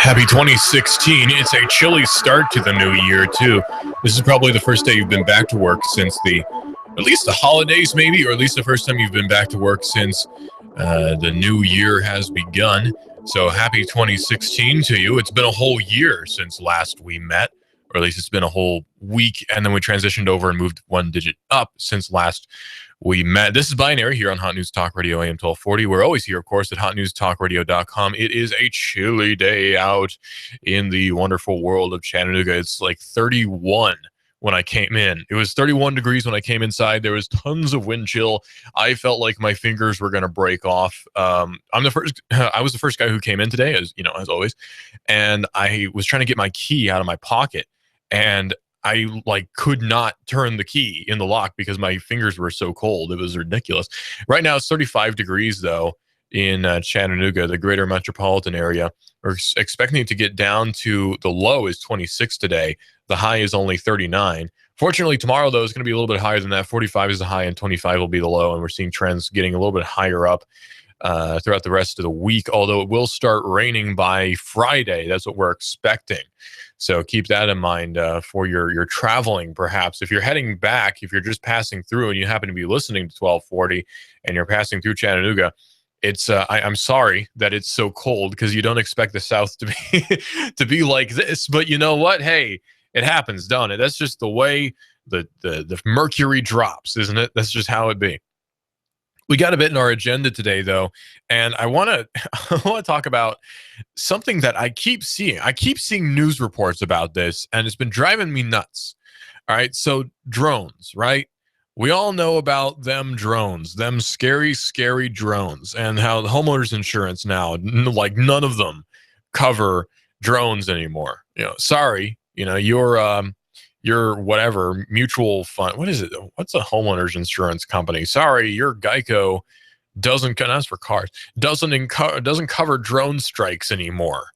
Happy 2016. It's a chilly start to the new year, too. This is probably the first day you've been back to work since at least the holidays, maybe, or at least the first time you've been back to work since the new year has begun. So happy 2016 to you. It's been a whole year since last we met, or at least it's been a whole week, and then we transitioned over and moved one digit up since last we met. This is Binary here on Hot News Talk Radio AM 1240. We're always here, of course, at hotnewstalkradio.com. It is a chilly day out in the wonderful world of Chattanooga. It's like 31 when I came in. It was 31 degrees when I came inside. There was tons of wind chill. I felt like my fingers were going to break off. I was the first guy who came in today, as always, and I was trying to get my key out of my pocket, and I could not turn the key in the lock because my fingers were so cold. It was ridiculous. Right now it's 35 degrees though in Chattanooga, the greater metropolitan area. We're expecting it to get down to, the low is 26 today. The high is only 39. Fortunately, tomorrow though is going to be a little bit higher than that. 45 is the high and 25 will be the low. And we're seeing trends getting a little bit higher up throughout the rest of the week, although it will start raining by Friday. That's what we're expecting. So keep that in mind for your traveling, perhaps. If you're heading back, if you're just passing through and you happen to be listening to 1240 and you're passing through Chattanooga, it's I'm sorry that it's so cold because you don't expect the South to be to be like this. But you know what? Hey, it happens, don't it? That's just the way the mercury drops, isn't it? That's just how it be. We got a bit in our agenda today, though, and I want to talk about something that I keep seeing. I keep seeing news reports about this, and it's been driving me nuts. All right, so drones, right? We all know about them drones, them scary, scary drones, and how the homeowners insurance now, none of them cover drones anymore. Sorry, your whatever mutual fund. What is it? What's a homeowner's insurance company? Sorry, your Geico that's for cars, doesn't cover drone strikes anymore.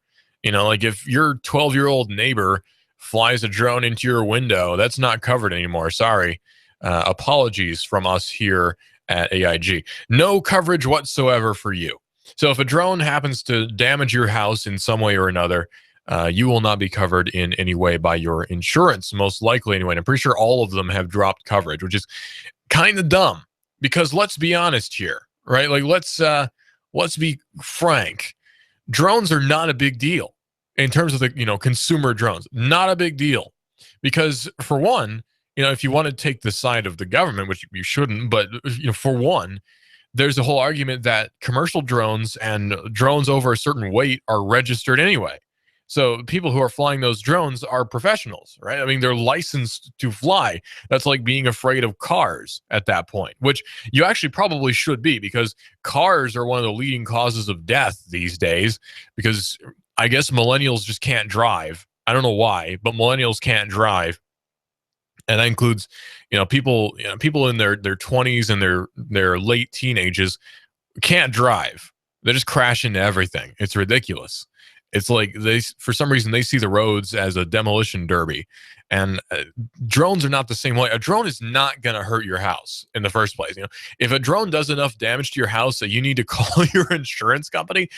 If your 12-year-old neighbor flies a drone into your window, that's not covered anymore. Sorry. Apologies from us here at AIG. No coverage whatsoever for you. So if a drone happens to damage your house in some way or another, you will not be covered in any way by your insurance, most likely anyway. And I'm pretty sure all of them have dropped coverage, which is kind of dumb because let's be honest here, right? Let's be frank. Drones are not a big deal in terms of the, consumer drones. Not a big deal because for one, if you want to take the side of the government, which you shouldn't, but for one, there's a whole argument that commercial drones and drones over a certain weight are registered anyway. So people who are flying those drones are professionals, right? I mean, they're licensed to fly. That's like being afraid of cars at that point, which you actually probably should be because cars are one of the leading causes of death these days because I guess millennials just can't drive. I don't know why, but millennials can't drive. And that includes, people in their 20s and their late teenagers can't drive. They just crash into everything. It's ridiculous. It's like for some reason, they see the roads as a demolition derby. And drones are not the same way. A drone is not going to hurt your house in the first place. If a drone does enough damage to your house that you need to call your insurance company,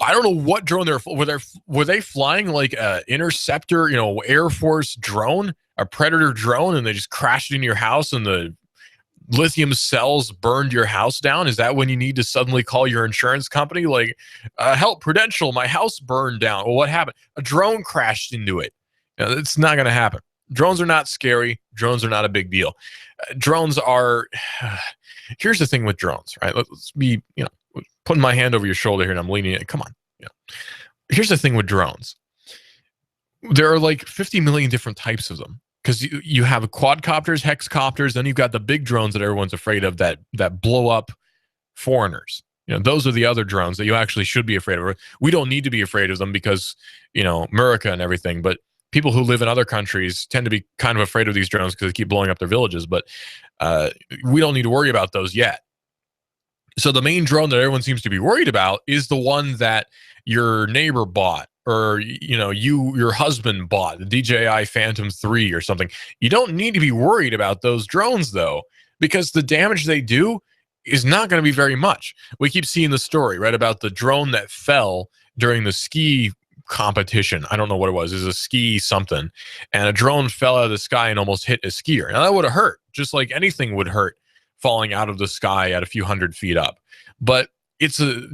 I don't know what drone were they flying like a interceptor, Air Force drone, a Predator drone, and they just crashed into your house and the lithium cells burned your house down? Is that when you need to suddenly call your insurance company? Help, Prudential, my house burned down. Well, what happened? A drone crashed into it. It's not going to happen. Drones are not scary. Drones are not a big deal. Drones are, here's the thing with drones, right? Let's be, putting my hand over your shoulder here and I'm leaning in. Come on. Here's the thing with drones. There are like 50 million different types of them. Because you have quadcopters, hexcopters, then you've got the big drones that everyone's afraid of that blow up foreigners. Those are the other drones that you actually should be afraid of. We don't need to be afraid of them because, America and everything. But people who live in other countries tend to be kind of afraid of these drones because they keep blowing up their villages. But we don't need to worry about those yet. So the main drone that everyone seems to be worried about is the one that your neighbor bought. Or, your husband bought the DJI Phantom 3 or something. You don't need to be worried about those drones, though, because the damage they do is not going to be very much. We keep seeing the story, right, about the drone that fell during the ski competition. I don't know what it was. It was a ski something. And a drone fell out of the sky and almost hit a skier. Now that would have hurt, just like anything would hurt falling out of the sky at a few hundred feet up. But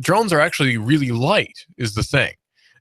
drones are actually really light is the thing.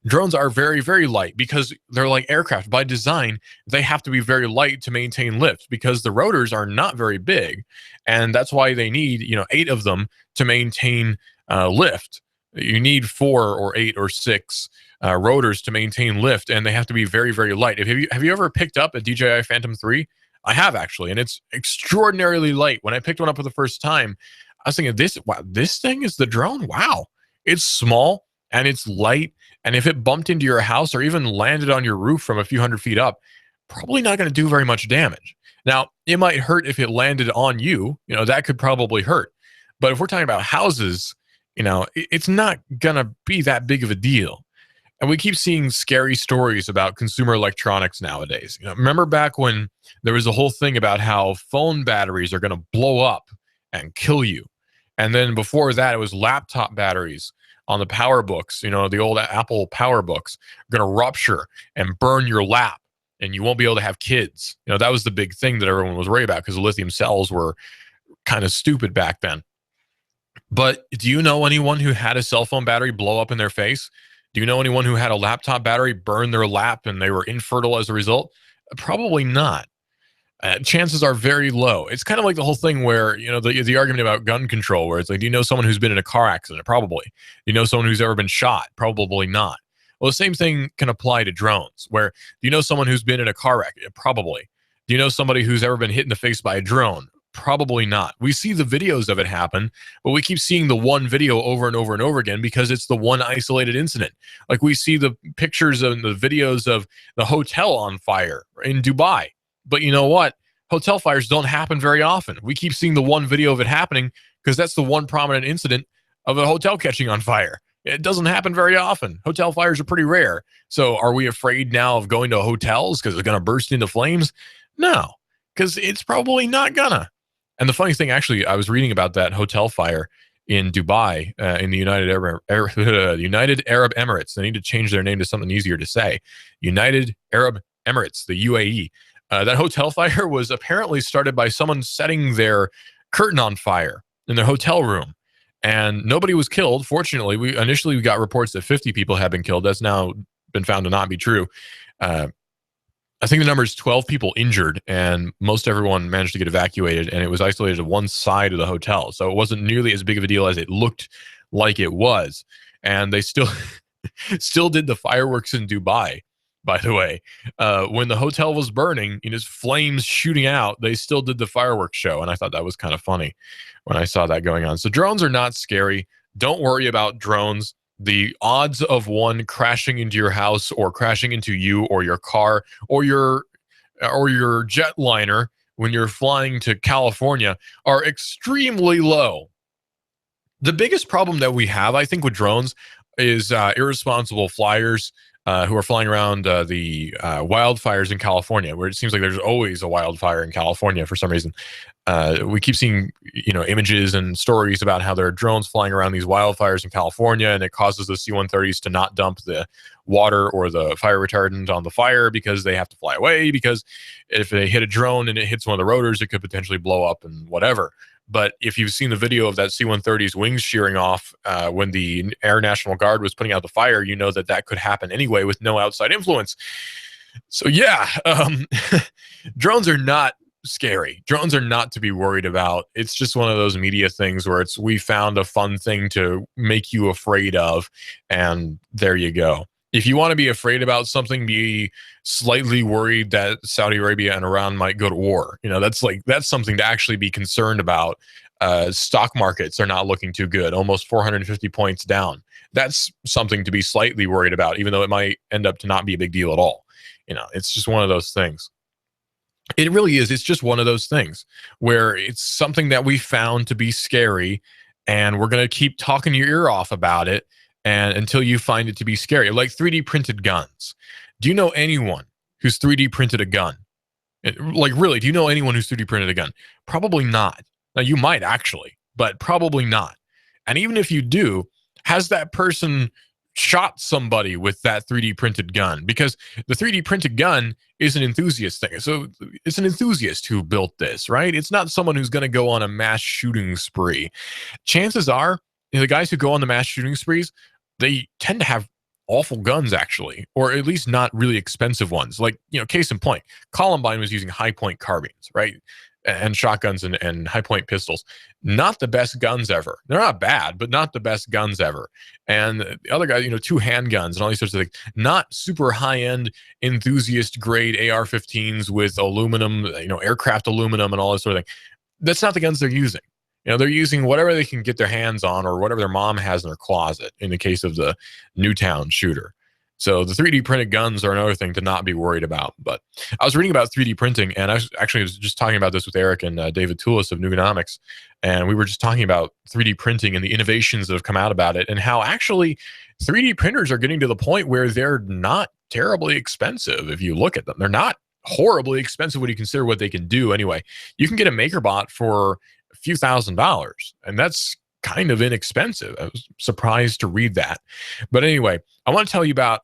Drones are very, very light because they're like aircraft. By design, they have to be very light to maintain lift because the rotors are not very big. And that's why they need, 8 of them to maintain lift. You need 4 or 8 or 6 rotors to maintain lift, and they have to be very, very light. Have you ever picked up a DJI Phantom 3? I have actually, and it's extraordinarily light. When I picked one up for the first time, I was thinking, this thing is the drone? Wow. It's small and it's light, and if it bumped into your house or even landed on your roof from a few hundred feet up, probably not going to do very much damage. Now, it might hurt if it landed on you. That could probably hurt. But if we're talking about houses, it's not going to be that big of a deal. And we keep seeing scary stories about consumer electronics nowadays. Remember back when there was a whole thing about how phone batteries are going to blow up and kill you. And then before that, it was laptop batteries on the power books, the old Apple power books, are going to rupture and burn your lap and you won't be able to have kids. That was the big thing that everyone was worried about because the lithium cells were kind of stupid back then. But do you know anyone who had a cell phone battery blow up in their face? Do you know anyone who had a laptop battery burn their lap and they were infertile as a result? Probably not. Chances are very low. It's kind of like the whole thing where, the argument about gun control, where it's like, do you know someone who's been in a car accident? Probably. Do you know someone who's ever been shot? Probably not. Well, the same thing can apply to drones, where do you know someone who's been in a car wreck? Probably. Do you know somebody who's ever been hit in the face by a drone? Probably not. We see the videos of it happen, but we keep seeing the one video over and over and over again because it's the one isolated incident. Like we see the pictures and the videos of the hotel on fire in Dubai. But you know what? Hotel fires don't happen very often. We keep seeing the one video of it happening because that's the one prominent incident of a hotel catching on fire. It doesn't happen very often. Hotel fires are pretty rare. So are we afraid now of going to hotels because it's going to burst into flames? No, because it's probably not gonna. And the funny thing, actually, I was reading about that hotel fire in Dubai, in the United Arab Emirates. They need to change their name to something easier to say. United Arab Emirates, the UAE. That hotel fire was apparently started by someone setting their curtain on fire in their hotel room. And nobody was killed. Fortunately, we initially got reports that 50 people had been killed. That's now been found to not be true. I think the number is 12 people injured, and most everyone managed to get evacuated, and it was isolated to one side of the hotel. So it wasn't nearly as big of a deal as it looked like it was. And they still did the fireworks in Dubai, by the way. When the hotel was burning, flames shooting out, they still did the fireworks show. And I thought that was kind of funny when I saw that going on. So drones are not scary. Don't worry about drones. The odds of one crashing into your house or crashing into you or your car or your jetliner when you're flying to California are extremely low. The biggest problem that we have, I think, with drones is irresponsible flyers who are flying around the wildfires in California, where it seems like there's always a wildfire in California for some reason. We keep seeing, images and stories about how there are drones flying around these wildfires in California, and it causes the C-130s to not dump the water or the fire retardant on the fire because they have to fly away, because if they hit a drone and it hits one of the rotors, it could potentially blow up and whatever. But if you've seen the video of that C-130's wings shearing off when the Air National Guard was putting out the fire, you know that could happen anyway with no outside influence. So yeah, drones are not scary. Drones are not to be worried about. It's just one of those media things where we found a fun thing to make you afraid of, and there you go. If you want to be afraid about something, be slightly worried that Saudi Arabia and Iran might go to war. That's something to actually be concerned about. Stock markets are not looking too good, almost 450 points down. That's something to be slightly worried about, even though it might end up to not be a big deal at all. It's just one of those things. It really is. It's just one of those things where it's something that we found to be scary, and we're going to keep talking your ear off about it and until you find it to be scary. Like 3D printed guns. Do you know anyone who's 3D printed a gun? Like, really, do you know anyone who's 3D printed a gun? Probably not. Now, you might actually, but probably not. And even if you do, has that person shot somebody with that 3D printed gun, because the 3D printed gun is an enthusiast thing. So it's an enthusiast who built this, right? It's not someone who's going to go on a mass shooting spree. Chances are, the guys who go on the mass shooting sprees, they tend to have awful guns, actually, or at least not really expensive ones. Like, case in point, Columbine was using high point carbines, right? And shotguns and high point pistols. Not the best guns ever. They're not bad, but not the best guns ever. And the other guys, two handguns and all these sorts of things. Not super high end enthusiast grade AR-15s with aluminum, aircraft aluminum and all this sort of thing. That's not the guns they're using. They're using whatever they can get their hands on, or whatever their mom has in their closet, in the case of the Newtown shooter. So the 3D printed guns are another thing to not be worried about. But I was reading about 3D printing, and I was just talking about this with Eric and David Tulis of Nooganomics, and we were just talking about 3D printing and the innovations that have come out about it, and how actually 3D printers are getting to the point where they're not terribly expensive if you look at them. They're not horribly expensive when you consider what they can do. Anyway, you can get a MakerBot for a few $1,000s, and that's kind of inexpensive. I was surprised to read that. But anyway, I want to tell you about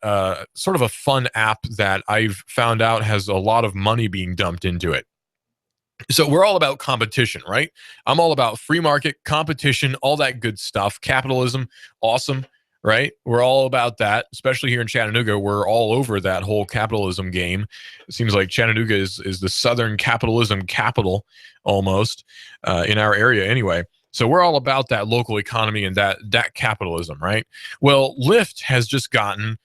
sort of a fun app that I've found out has a lot of money being dumped into it. So we're all about competition, right? I'm all about free market, competition, all that good stuff. Capitalism, awesome, right? We're all about that, especially here in Chattanooga. We're all over that whole capitalism game. It seems like Chattanooga is the Southern capitalism capital almost in our area anyway. So we're all about that local economy and that capitalism, right? Well, Lyft has just gotten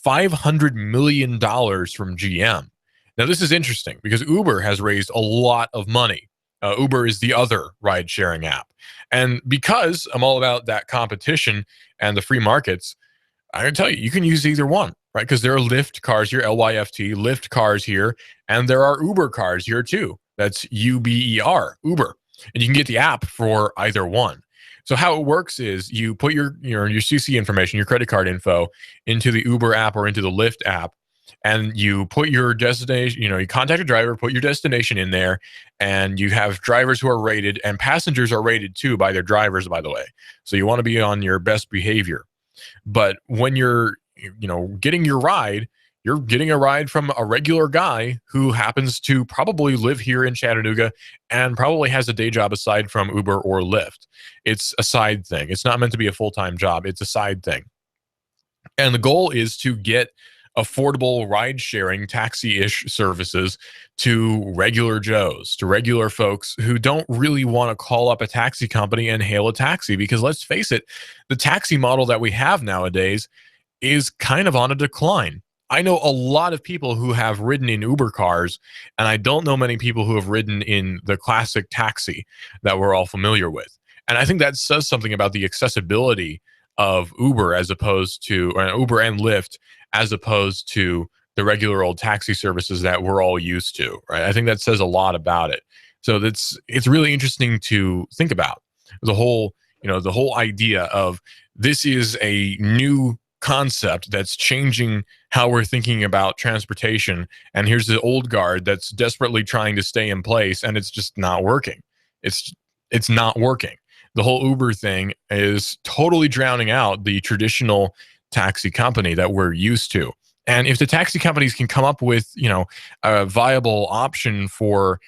$500 million from GM. Now, this is interesting because Uber has raised a lot of money. Uber is the other ride-sharing app. And because I'm all about that competition and the free markets, I can tell you, you can use either one, right? Because there are Lyft cars here, Lyft, Lyft cars here, and there are Uber cars here too. That's UBER, Uber. And you can get the app for either one. So how it works is you put your CC information, your credit card info, into the Uber app or into the Lyft app, and you put your destination, you contact a driver, put your destination in there, and you have drivers who are rated, and passengers are rated too by their drivers, by the way. So you want to be on your best behavior. But when you're, getting your ride, you're getting a ride from a regular guy who happens to probably live here in Chattanooga and probably has a day job aside from Uber or Lyft. It's a side thing. It's not meant to be a full-time job. It's a side thing. And the goal is to get affordable ride-sharing taxi-ish services to regular Joes, to regular folks who don't really want to call up a taxi company and hail a taxi. Because let's face it, the taxi model that we have nowadays is kind of on a decline. I know a lot of people who have ridden in Uber cars, and I don't know many people who have ridden in the classic taxi that we're all familiar with. And I think that says something about the accessibility of Uber as opposed to, or Uber and Lyft, as opposed to the regular old taxi services that we're all used to, right? I think that says a lot about it. So it's really interesting to think about the whole idea of this is a new concept that's changing how we're thinking about transportation, and here's the old guard that's desperately trying to stay in place, and it's just not working. It's not working. The whole Uber thing is totally drowning out the traditional taxi company that we're used to. And if the taxi companies can come up with a viable option for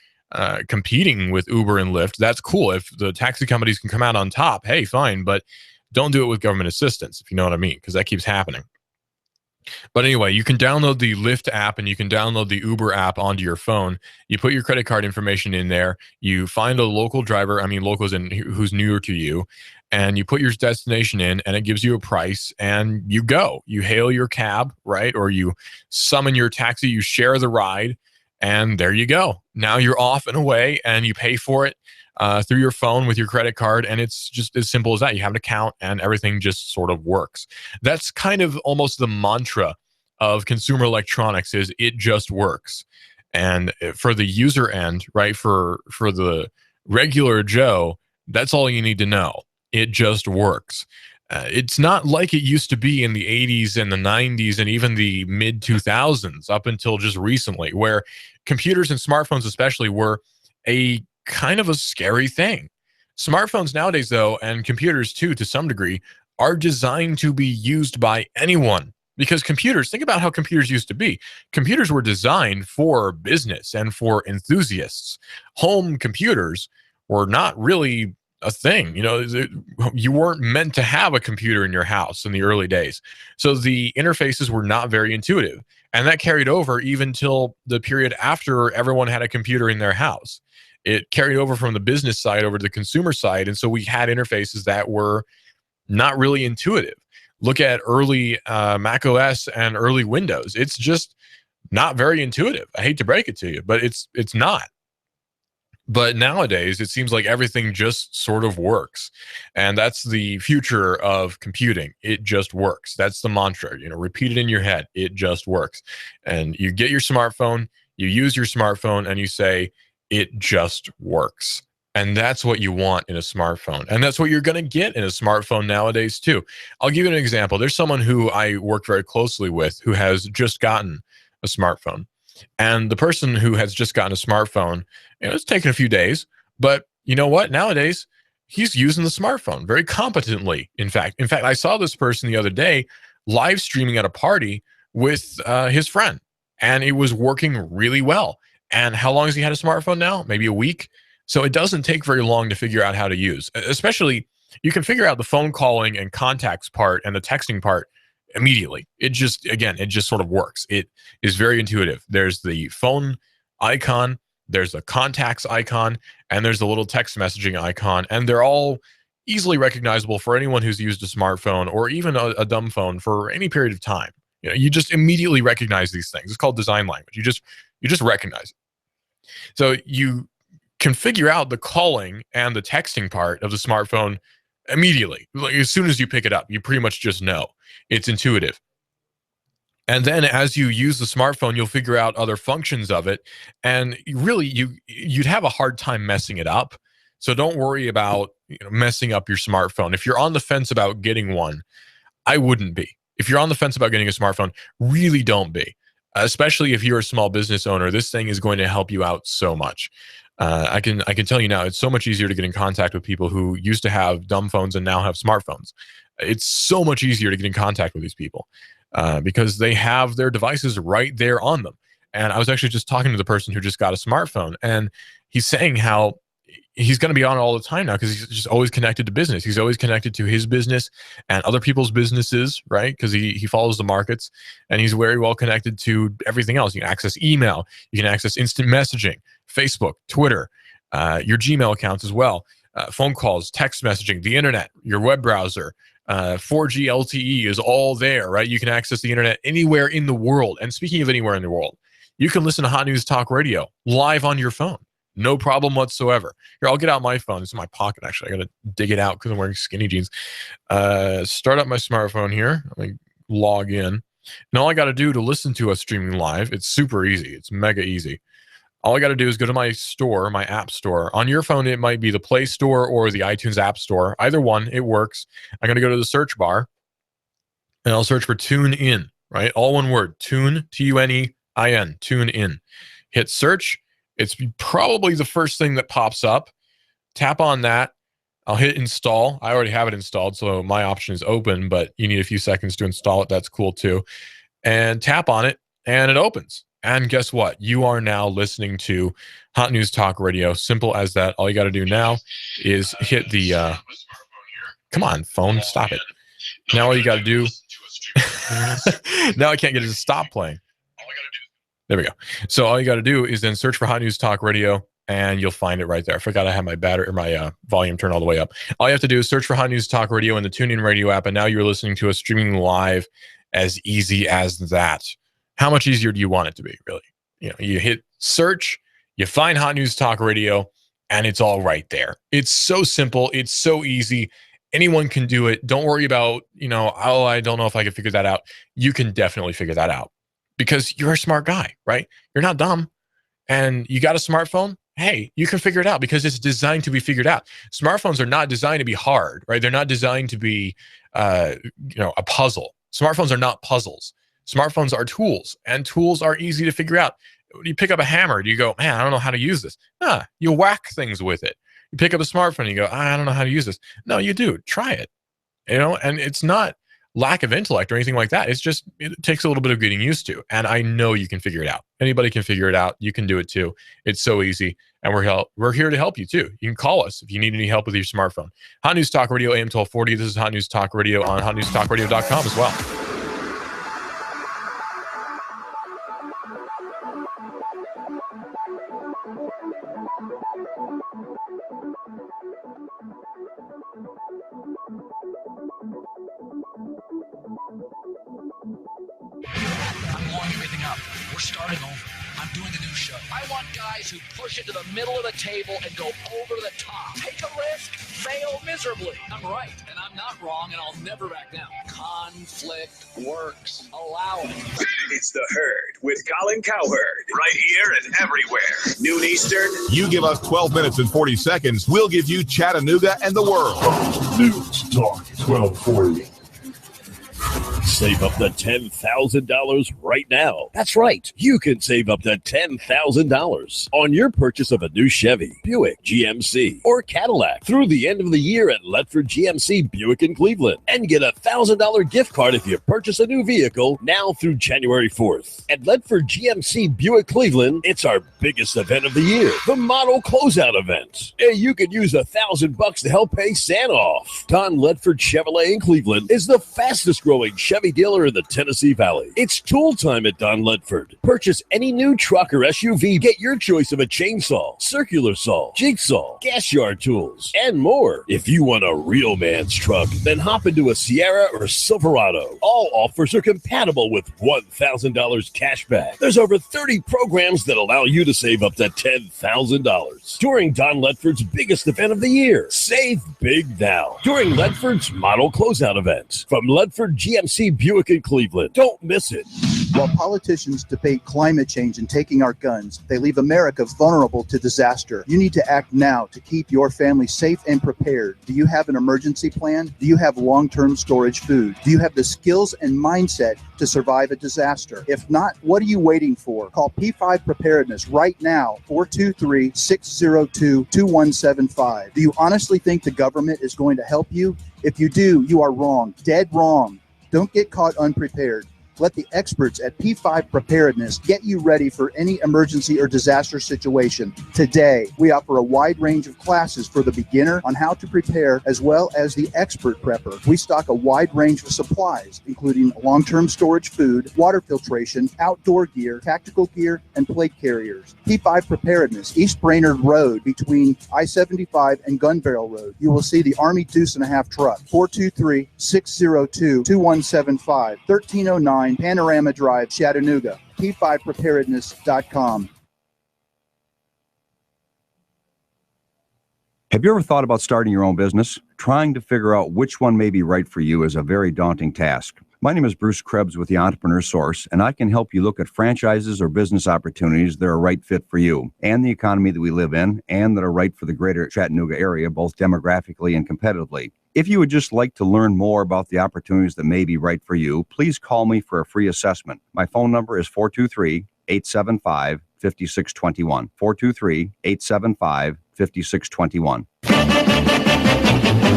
competing with Uber and Lyft, that's cool. If the taxi companies can come out on top, hey, fine, but don't do it with government assistance, if you know what I mean, because that keeps happening. But anyway, you can download the Lyft app and you can download the Uber app onto your phone. You put your credit card information in there. You find a local driver, locals in who's newer to you, and you put your destination in, and it gives you a price, and you go. You hail your cab, right? Or you summon your taxi, you share the ride, and there you go. Now you're off and away, and you pay for it through your phone with your credit card, and it's just as simple as that. You have an account, and everything just sort of works. That's kind of almost the mantra of consumer electronics: is it just works. And for the user end, right, for the regular Joe, that's all you need to know. It just works. It's not like it used to be in the 80s and the 90s and even the mid 2000s up until just recently, where computers and smartphones especially were a kind of a scary thing. Smartphones nowadays, though, and computers too, to some degree, are designed to be used by anyone. Because computers, think about how computers used to be. Computers were designed for business and for enthusiasts. Home computers were not really a thing. You weren't meant to have a computer in your house in the early days. So the interfaces were not very intuitive. And that carried over even till the period after everyone had a computer in their house. It carried over from the business side over to the consumer side. And so we had interfaces that were not really intuitive. Look at early Mac OS and early Windows. It's just not very intuitive. I hate to break it to you, but it's not. But nowadays, it seems like everything just sort of works. And that's the future of computing. It just works. That's the mantra. Repeat it in your head. It just works. And you get your smartphone, you use your smartphone, and you say, it just works. And that's what you want in a smartphone. And that's what you're going to get in a smartphone nowadays, too. I'll give you an example. There's someone who I work very closely with who has just gotten a smartphone. And the person who has just gotten a smartphone, it's taken a few days. But you know what? Nowadays, he's using the smartphone very competently, in fact. I saw this person the other day live streaming at a party with his friend. And it was working really well. And how long has he had a smartphone now? Maybe a week? So it doesn't take very long to figure out how to use. Especially, you can figure out the phone calling and contacts part and the texting part immediately. It just sort of works. It is very intuitive. There's the phone icon, there's a contacts icon, and there's the little text messaging icon. And they're all easily recognizable for anyone who's used a smartphone or even a dumb phone for any period of time. You just immediately recognize these things. It's called design language. You just recognize it. So you can figure out the calling and the texting part of the smartphone immediately. Like, as soon as you pick it up, you pretty much just know. It's intuitive. And then as you use the smartphone, you'll figure out other functions of it. And really, you'd have a hard time messing it up. So don't worry about messing up your smartphone. If you're on the fence about getting one, I wouldn't be. If you're on the fence about getting a smartphone, really don't be. Especially if you're a small business owner, this thing is going to help you out so much. I can tell you now, it's so much easier to get in contact with people who used to have dumb phones and now have smartphones. It's so much easier to get in contact with these people because they have their devices right there on them. And I was actually just talking to the person who just got a smartphone, and he's saying how he's going to be on all the time now because he's just always connected to business. He's always connected to his business and other people's businesses, right? Because he follows the markets, and he's very well connected to everything else. You can access email, you can access instant messaging, Facebook, Twitter, your Gmail accounts as well, phone calls, text messaging, the internet, your web browser, 4G LTE is all there, right? You can access the internet anywhere in the world. And speaking of anywhere in the world, you can listen to Hot News Talk Radio live on your phone. No problem whatsoever. Here, I'll get out my phone. It's in my pocket, actually. I got to dig it out because I'm wearing skinny jeans. Start up my smartphone here. Let me log in. And all I got to do to listen to us streaming live, it's super easy. It's mega easy. All I got to do is go to my store, my app store. On your phone, it might be the Play Store or the iTunes App Store. Either one, it works. I'm going to go to the search bar, and I'll search for Tune In, right? All one word, Tune, T-U-N-E-I-N, Tune In. Hit search. It's probably the first thing that pops up. Tap on that. I'll hit install. I already have it installed, so my option is open, but you need a few seconds to install it. That's cool too. And tap on it, and it opens. And guess what? You are now listening to Hot News Talk Radio. Simple as that. All you got to do now is hit the... come on, phone. Stop it. Now all you got to do... now I can't get it to stop playing. There we go. So all you got to do is then search for Hot News Talk Radio, and you'll find it right there. I forgot I had my volume turned all the way up. All you have to do is search for Hot News Talk Radio in the TuneIn Radio app, and now you're listening to us streaming live. As easy as that. How much easier do you want it to be, really? You hit search, you find Hot News Talk Radio, and it's all right there. It's so simple. It's so easy. Anyone can do it. Don't worry about, oh, I don't know if I can figure that out. You can definitely figure that out because you're a smart guy, right? You're not dumb. And you got a smartphone? Hey, you can figure it out because it's designed to be figured out. Smartphones are not designed to be hard, right? They're not designed to be, a puzzle. Smartphones are not puzzles. Smartphones are tools, and tools are easy to figure out. You pick up a hammer, do you go, man, I don't know how to use this? You whack things with it. You pick up a smartphone, you go, I don't know how to use this. No, you do. Try it. and it's not lack of intellect or anything like that. It's just, it takes a little bit of getting used to. And I know you can figure it out. Anybody can figure it out. You can do it too. It's so easy. And we're here to help you too. You can call us if you need any help with your smartphone. Hot News Talk Radio, AM 1240. This is Hot News Talk Radio on hotnewstalkradio.com as well. I'm blowing everything up. We're starting over. I'm doing a new show. I want guys who push it to the middle of the table and go over the top. Take a risk, fail miserably. I'm right, and I'm not wrong, and I'll never back down. Conflict works. Allow it. It's The Herd with Colin Cowherd. Right here and everywhere. Noon Eastern. You give us 12 minutes and 40 seconds, we'll give you Chattanooga and the world. News Talk 1240. Save up to $10,000 right now. That's right. You can save up to $10,000 on your purchase of a new Chevy, Buick, GMC, or Cadillac through the end of the year at Ledford GMC Buick in Cleveland. And get a $1,000 gift card if you purchase a new vehicle now through January 4th. At Ledford GMC Buick Cleveland, it's our biggest event of the year, the Model Closeout Event. And you could use $1,000 to help pay Santa off. Don Ledford Chevrolet in Cleveland is the fastest growing Chevy dealer in the Tennessee Valley. It's tool time at Don Ledford. Purchase any new truck or SUV. Get your choice of a chainsaw, circular saw, jigsaw, gas yard tools, and more. If you want a real man's truck, then hop into a Sierra or Silverado. All offers are compatible with $1,000 cash back. There's over 30 programs that allow you to save up to $10,000 during Don Ledford's biggest event of the year. Save big now during Ledford's Model Closeout Event from Ledford GMC Buick in Cleveland. Don't miss it. While politicians debate climate change and taking our guns, they leave America vulnerable to disaster. You need to act now to keep your family safe and prepared. Do you have an emergency plan? Do you have long-term storage food? Do you have the skills and mindset to survive a disaster? If not, what are you waiting for? Call P5 Preparedness right now, 423-602-2175. Do you honestly think the government is going to help you? If you do, you are wrong, dead wrong. Don't get caught unprepared. Let the experts at P5 Preparedness get you ready for any emergency or disaster situation. Today, we offer a wide range of classes for the beginner on how to prepare, as well as the expert prepper. We stock a wide range of supplies, including long-term storage food, water filtration, outdoor gear, tactical gear, and plate carriers. P5 Preparedness, East Brainerd Road between I-75 and Gun Barrel Road. You will see the Army Deuce and a Half truck, 423-602-2175, 1309 Panorama Drive, Chattanooga, P5Preparedness.com. Have you ever thought about starting your own business? Trying to figure out which one may be right for you is a very daunting task. My name is Bruce Krebs with the Entrepreneur Source, and I can help you look at franchises or business opportunities that are a right fit for you and the economy that we live in, and that are right for the greater Chattanooga area, both demographically and competitively. If you would just like to learn more about the opportunities that may be right for you, please call me for a free assessment. My phone number is 423-875-5621. 423-875-5621.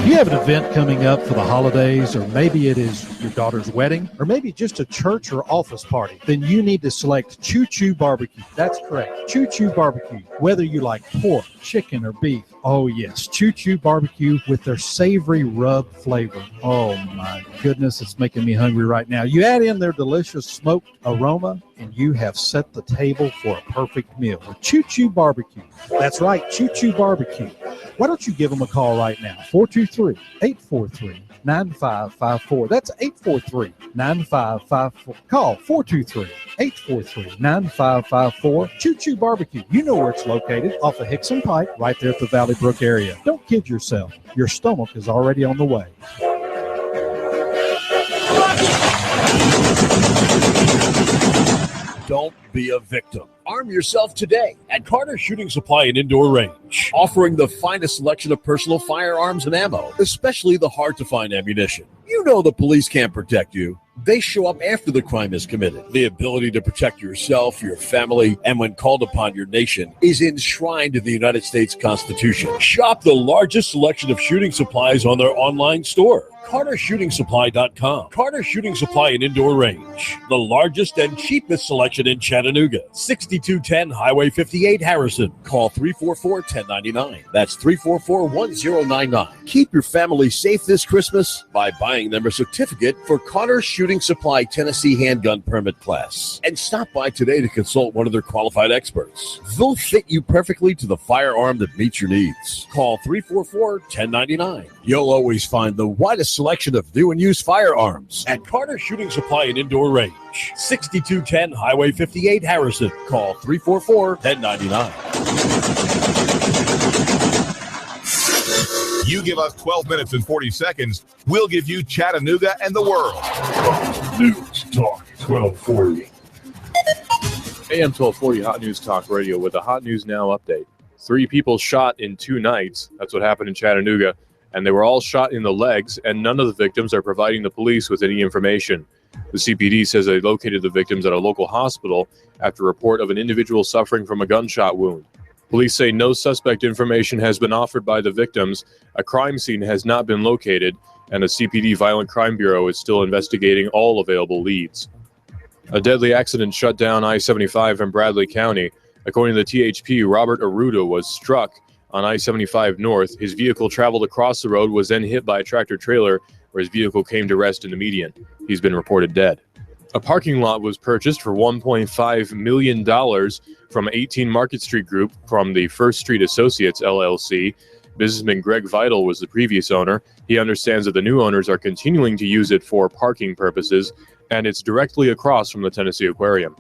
You have an event coming up for the holidays, or maybe it is your daughter's wedding, or maybe just a church or office party, then you need to select Choo Choo Barbecue. That's correct. Choo Choo Barbecue. Whether you like pork, chicken, or beef. Oh, yes. Choo Choo Barbecue with their savory rub flavor. Oh, my goodness. It's making me hungry right now. You add in their delicious smoked aroma, and you have set the table for a perfect meal with Choo Choo Barbecue. That's right. Choo Choo Barbecue. Why don't you give them a call right now? 423-843-9554. That's 843-9554. Call 423-843-9554. Choo Choo Barbecue. You know where it's located, off of Hickson Pike, right there at the Valley Brook area. Don't kid yourself. Your stomach is already on the way. Don't be a victim. Arm yourself today at Carter Shooting Supply and Indoor Range, offering the finest selection of personal firearms and ammo, especially the hard-to-find ammunition. You know the police can't protect you. They show up after the crime is committed. The ability to protect yourself, your family, and when called upon, your nation is enshrined in the United States Constitution. Shop the largest selection of shooting supplies on their online store. CarterShootingSupply.com. Carter Shooting Supply and Indoor Range. The largest and cheapest selection in Chattanooga. 6210 Highway 58, Harrison. Call 344-1099. That's 344-1099. Keep your family safe this Christmas by buying them a certificate for Carter Shooting Supply Tennessee Handgun Permit Class. And stop by today to consult one of their qualified experts. They'll fit you perfectly to the firearm that meets your needs. Call 344-1099. You'll always find the widest selection of new and used firearms at Carter Shooting Supply and Indoor Range. 6210 Highway 58, Harrison. Call 344-1099. You give us 12 minutes and 40 seconds, we'll give you Chattanooga and the world. News Talk 1240. AM 1240 Hot News Talk Radio with a Hot News Now update. 3 people shot in 2 nights. That's what happened in Chattanooga. And they were all shot in the legs, and none of the victims are providing the police with any information. The CPD says they located the victims at a local hospital after a report of an individual suffering from a gunshot wound. Police say no suspect information has been offered by the victims, a crime scene has not been located, and the CPD Violent Crime Bureau is still investigating all available leads. A deadly accident shut down I-75 in Bradley County. According to the THP, Robert Arruda was struck on I-75 North. His vehicle traveled across the road, was then hit by a tractor-trailer, where his vehicle came to rest in the median. He's been reported dead. A parking lot was purchased for $1.5 million from 18 Market Street Group from the First Street Associates, LLC. Businessman Greg Vital was the previous owner. He understands that the new owners are continuing to use it for parking purposes, and it's directly across from the Tennessee Aquarium.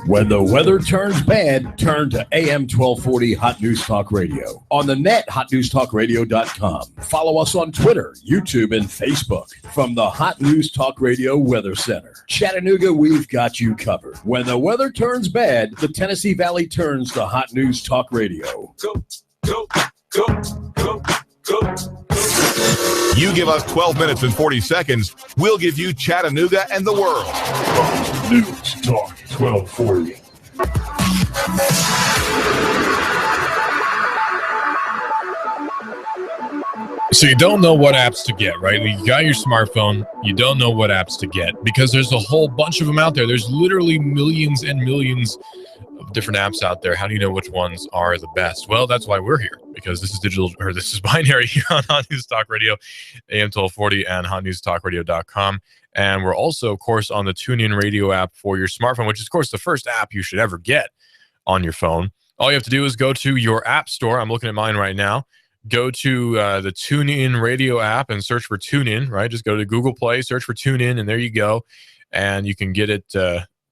When the weather turns bad, turn to AM 1240 Hot News Talk Radio. On the net, hotnewstalkradio.com. Follow us on Twitter, YouTube, and Facebook. From the Hot News Talk Radio Weather Center. Chattanooga, we've got you covered. When the weather turns bad, the Tennessee Valley turns to Hot News Talk Radio. Go, go, go, go, go. You give us 12 minutes and 40 seconds, we'll give you Chattanooga and the world. News Talk 1240. So you don't know what apps to get, right? You got your smartphone, you don't know what apps to get because there's a whole bunch of them out there. There's literally millions and millions of different apps out there. How do you know which ones are the best? Well, that's why we're here, because this is binary here on Hot News Talk Radio, AM 1240 and hotnewstalkradio.com. And we're also, of course, on the TuneIn Radio app for your smartphone, which is, of course, the first app you should ever get on your phone. All you have to do is go to your app store. I'm looking at mine right now. Go to the TuneIn Radio app and search for TuneIn, right? Just go to Google Play, search for TuneIn, and there you go. And you can get it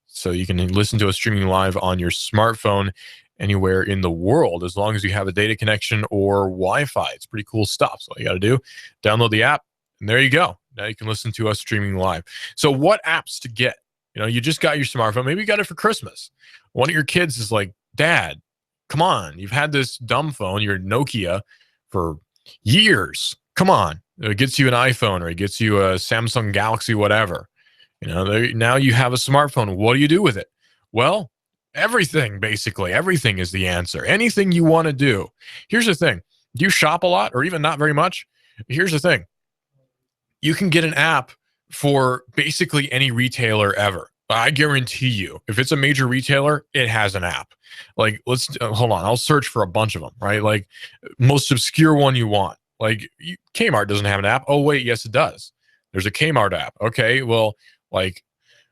so you can listen to us streaming live on your smartphone anywhere in the world, as long as you have a data connection or Wi-Fi. It's pretty cool stuff. So all you got to do, download the app, and there you go. Now you can listen to us streaming live. So what apps to get? You know, you just got your smartphone. Maybe you got it for Christmas. One of your kids is like, Dad, come on. You've had this dumb phone, your Nokia, for years. Come on. It gets you an iPhone or it gets you a Samsung Galaxy, whatever. You know, now you have a smartphone. What do you do with it? Well, everything, basically. Everything is the answer. Anything you want to do. Here's the thing. Do you shop a lot or even not very much? Here's the thing. You can get an app for basically any retailer ever. I guarantee you, if it's a major retailer, it has an app. Like, let's hold on. I'll search for a bunch of them, right? Like, most obscure one you want. Like, Kmart doesn't have an app. Oh, wait, yes, it does. There's a Kmart app. Okay, well, like,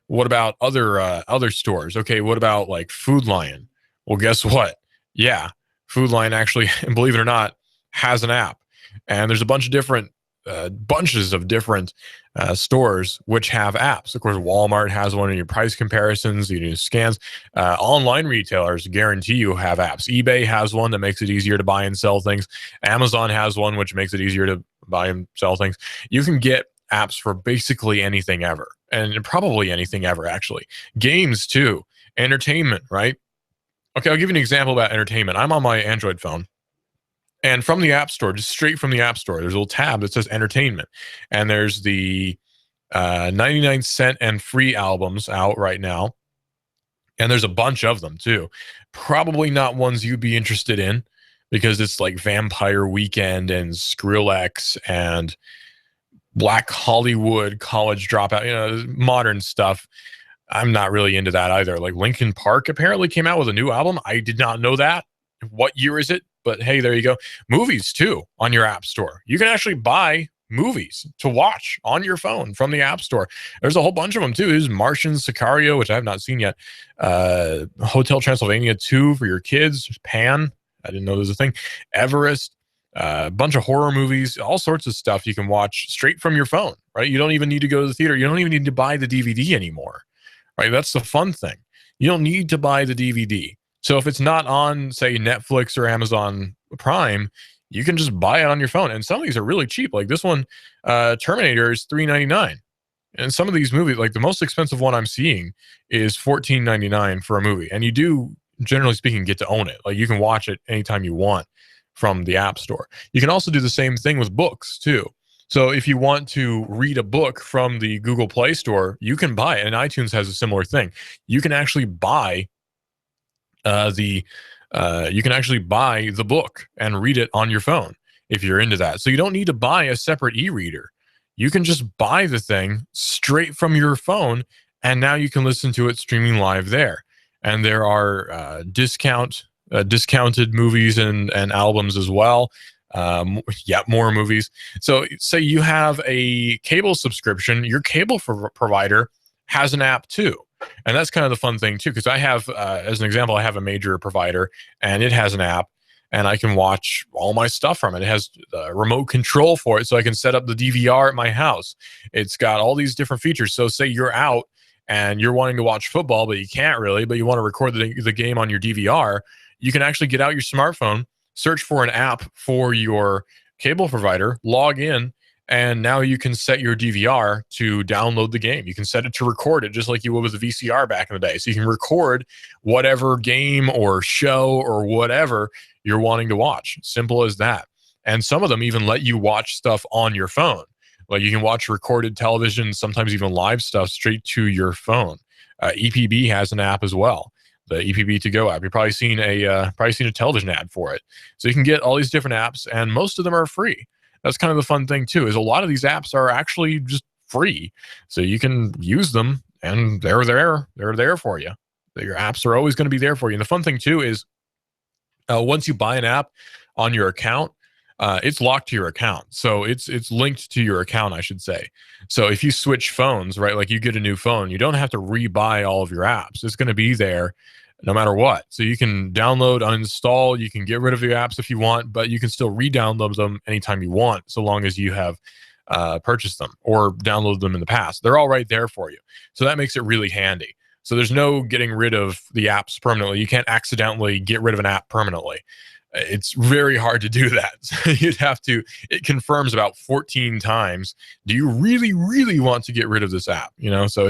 what about other stores? Okay, what about like Food Lion? Well, guess what? Yeah, Food Lion actually, believe it or not, has an app. And there's a bunch of different bunches of different stores which have apps. Of course, Walmart has one in your price comparisons, you do scans. Online retailers guarantee you have apps. eBay has one that makes it easier to buy and sell things. Amazon has one which makes it easier to buy and sell things. You can get apps for basically anything ever, and probably anything ever, actually. Games too. Entertainment, right? Okay, I'll give you an example about entertainment. I'm on my Android phone. And from the App Store, just straight from the App Store, there's a little tab that says Entertainment. And there's the 99 Cent and Free albums out right now. And there's a bunch of them too. Probably not ones you'd be interested in because it's like Vampire Weekend and Skrillex and Black Hollywood, College Dropout, modern stuff. I'm not really into that either. Like Linkin Park apparently came out with a new album. I did not know that. What year is it? But hey, there you go. Movies too on your app store. You can actually buy movies to watch on your phone from the App Store. There's a whole bunch of them too. There's Martian, Sicario, which I have not seen yet. Hotel Transylvania 2 for your kids. There's Pan. I didn't know there was a thing. Everest. A bunch of horror movies, all sorts of stuff you can watch straight from your phone, right? You don't even need to go to the theater. You don't even need to buy the DVD anymore, right? That's the fun thing. You don't need to buy the DVD. So if it's not on, say, Netflix or Amazon Prime, you can just buy it on your phone. And some of these are really cheap. Like this one, Terminator is $3.99. And some of these movies, like the most expensive one I'm seeing is $14.99 for a movie. And you do, generally speaking, get to own it. Like you can watch it anytime you want from the App Store. You can also do the same thing with books too. So if you want to read a book from the Google Play Store, you can buy it. And iTunes has a similar thing. You can actually buy the book and read it on your phone if you're into that. So you don't need to buy a separate e-reader. You can just buy the thing straight from your phone, and now you can listen to it streaming live there. And there are discounted movies and albums as well. More movies. So say you have a cable subscription, your cable provider has an app too. And that's kind of the fun thing too, because I have, as an example, I have a major provider and it has an app and I can watch all my stuff from it. It has a remote control for it, so I can set up the DVR at my house. It's got all these different features. So say you're out and you're wanting to watch football, but you can't really, but you want to record the game on your DVR, you can actually get out your smartphone, search for an app for your cable provider, log in, and now you can set your DVR to download the game. You can set it to record it just like you would with a VCR back in the day. So you can record whatever game or show or whatever you're wanting to watch. Simple as that. And some of them even let you watch stuff on your phone. Like you can watch recorded television, sometimes even live stuff straight to your phone. EPB has an app as well. The EPB To Go app. You've probably seen a television ad for it. So you can get all these different apps, and most of them are free. That's kind of the fun thing too, is a lot of these apps are actually just free. So you can use them and they're there. They're there for you. Your apps are always going to be there for you. And the fun thing too is once you buy an app on your account, it's locked to your account. So it's linked to your account, I should say. So if you switch phones, right, like you get a new phone, you don't have to rebuy all of your apps. It's going to be there no matter what. So you can download, uninstall, you can get rid of your apps if you want, but you can still re-download them anytime you want, so long as you have purchased them or downloaded them in the past. They're all right there for you. So that makes it really handy. So there's no getting rid of the apps permanently. You can't accidentally get rid of an app permanently. It's very hard to do that. So you'd have to, it confirms about 14 times. Do you really, really want to get rid of this app? So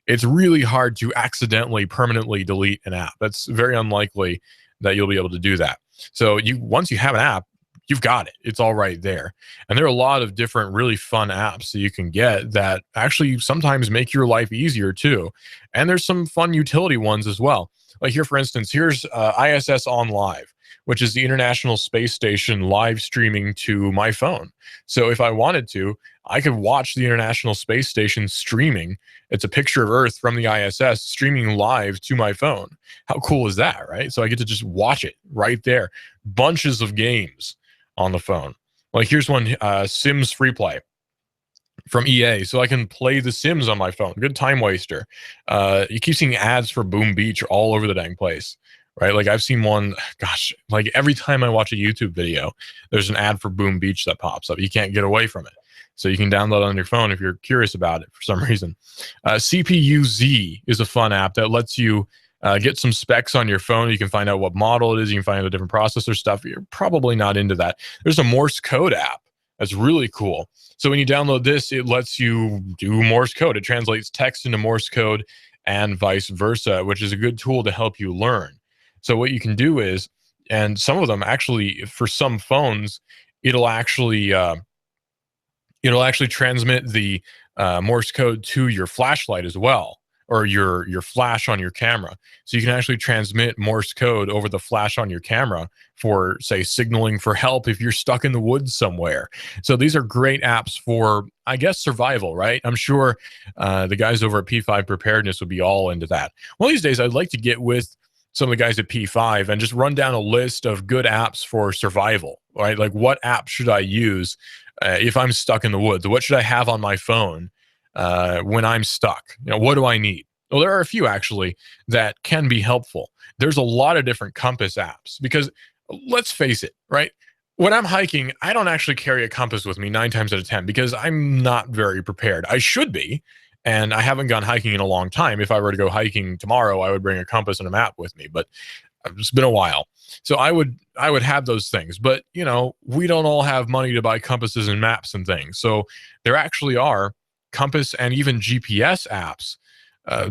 it's really hard to accidentally permanently delete an app. That's very unlikely that you'll be able to do that. So once you have an app, you've got it. It's all right there. And there are a lot of different really fun apps that you can get that actually sometimes make your life easier too. And there's some fun utility ones as well. Like here, for instance, here's ISS On Live, which is the International Space Station live streaming to my phone. So if I wanted to, I could watch the International Space Station streaming. It's a picture of Earth from the ISS streaming live to my phone. How cool is that, right? So I get to just watch it right there. Bunches of games on the phone. Like here's one, Sims Free Play from EA. So I can play The Sims on my phone. Good time waster. You keep seeing ads for Boom Beach all over the dang place. Right? Like I've seen one, gosh, like every time I watch a YouTube video, there's an ad for Boom Beach that pops up. You can't get away from it. So you can download it on your phone if you're curious about it for some reason. CPU-Z is a fun app that lets you get some specs on your phone. You can find out what model it is. You can find out the different processor stuff. You're probably not into that. There's a Morse code app that's really cool. So when you download this, it lets you do Morse code. It translates text into Morse code and vice versa, which is a good tool to help you learn. So what you can do is, and some of them actually, for some phones, it'll actually transmit the Morse code to your flashlight as well, or your flash on your camera. So you can actually transmit Morse code over the flash on your camera for, say, signaling for help if you're stuck in the woods somewhere. So these are great apps for, I guess, survival, right? I'm sure the guys over at P5 Preparedness would be all into that. One of these days, I'd like to get with some of the guys at P5 and just run down a list of good apps for survival, right? Like, what app should I use if I'm stuck in the woods? What should I have on my phone when I'm stuck? What do I need? Well, there are a few actually that can be helpful. There's a lot of different compass apps because let's face it, right? When I'm hiking, I don't actually carry a compass with me 9 times out of 10 because I'm not very prepared. I should be, and I haven't gone hiking in a long time. If I were to go hiking tomorrow, I would bring a compass and a map with me, but it's been a while. So I would have those things, but we don't all have money to buy compasses and maps and things. So there actually are compass and even GPS apps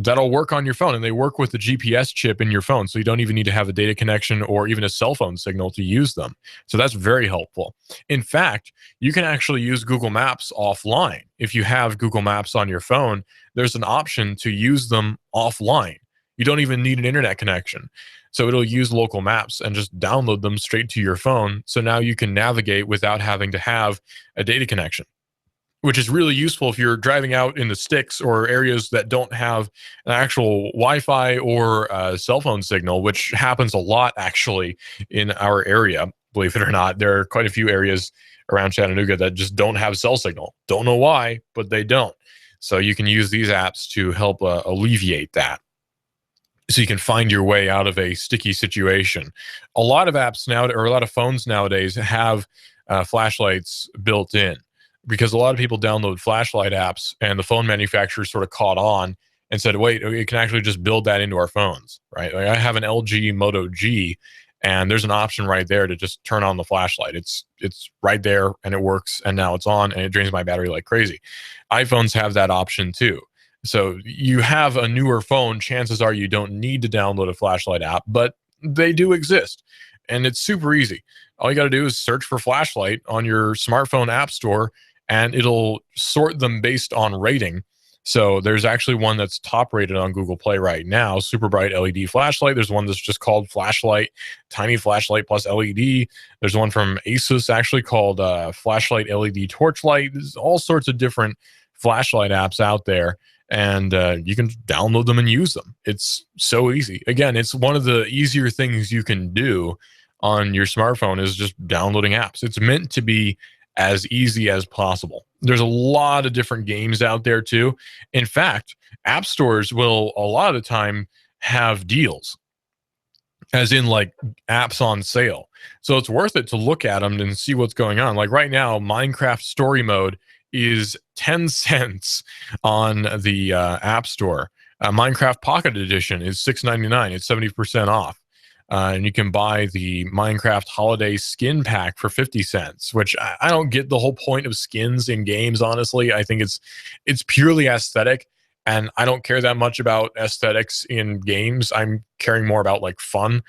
that'll work on your phone, and they work with the GPS chip in your phone, so you don't even need to have a data connection or even a cell phone signal to use them. So that's very helpful. In fact, you can actually use Google Maps offline. If you have Google Maps on your phone, there's an option to use them offline. You don't even need an internet connection. So it'll use local maps and just download them straight to your phone. So now you can navigate without having to have a data connection, which is really useful if you're driving out in the sticks or areas that don't have an actual Wi-Fi or cell phone signal, which happens a lot actually in our area. Believe it or not, there are quite a few areas around Chattanooga that just don't have cell signal. Don't know why, but they don't. So you can use these apps to help alleviate that, so you can find your way out of a sticky situation. A lot of apps now, or a lot of phones nowadays, have flashlights built in, because a lot of people download flashlight apps and the phone manufacturers sort of caught on and said, wait, we can actually just build that into our phones, right? Like, I have an LG Moto G, and there's an option right there to just turn on the flashlight. It's right there, and it works, and now it's on, and it drains my battery like crazy. iPhones have that option too. So you have a newer phone, chances are you don't need to download a flashlight app, but they do exist, and it's super easy. All you got to do is search for flashlight on your smartphone app store, and it'll sort them based on rating. So there's actually one that's top rated on Google Play right now, super bright LED flashlight. There's one that's just called flashlight, tiny flashlight plus LED. There's one from Asus actually called flashlight LED torchlight. There's all sorts of different flashlight apps out there, and you can download them and use them. It's so easy. Again, it's one of the easier things you can do on your smartphone is just downloading apps. It's meant to be as easy as possible. There's a lot of different games out there too. In fact, app stores will a lot of the time have deals, as in like apps on sale. So it's worth it to look at them and see what's going on. Like right now, Minecraft Story Mode is 10 cents on the App Store. Minecraft Pocket Edition is $6.99. It's 70% off. And you can buy the Minecraft Holiday Skin Pack for 50 cents, which I don't get the whole point of skins in games, honestly. I think it's purely aesthetic, and I don't care that much about aesthetics in games. I'm caring more about like fun.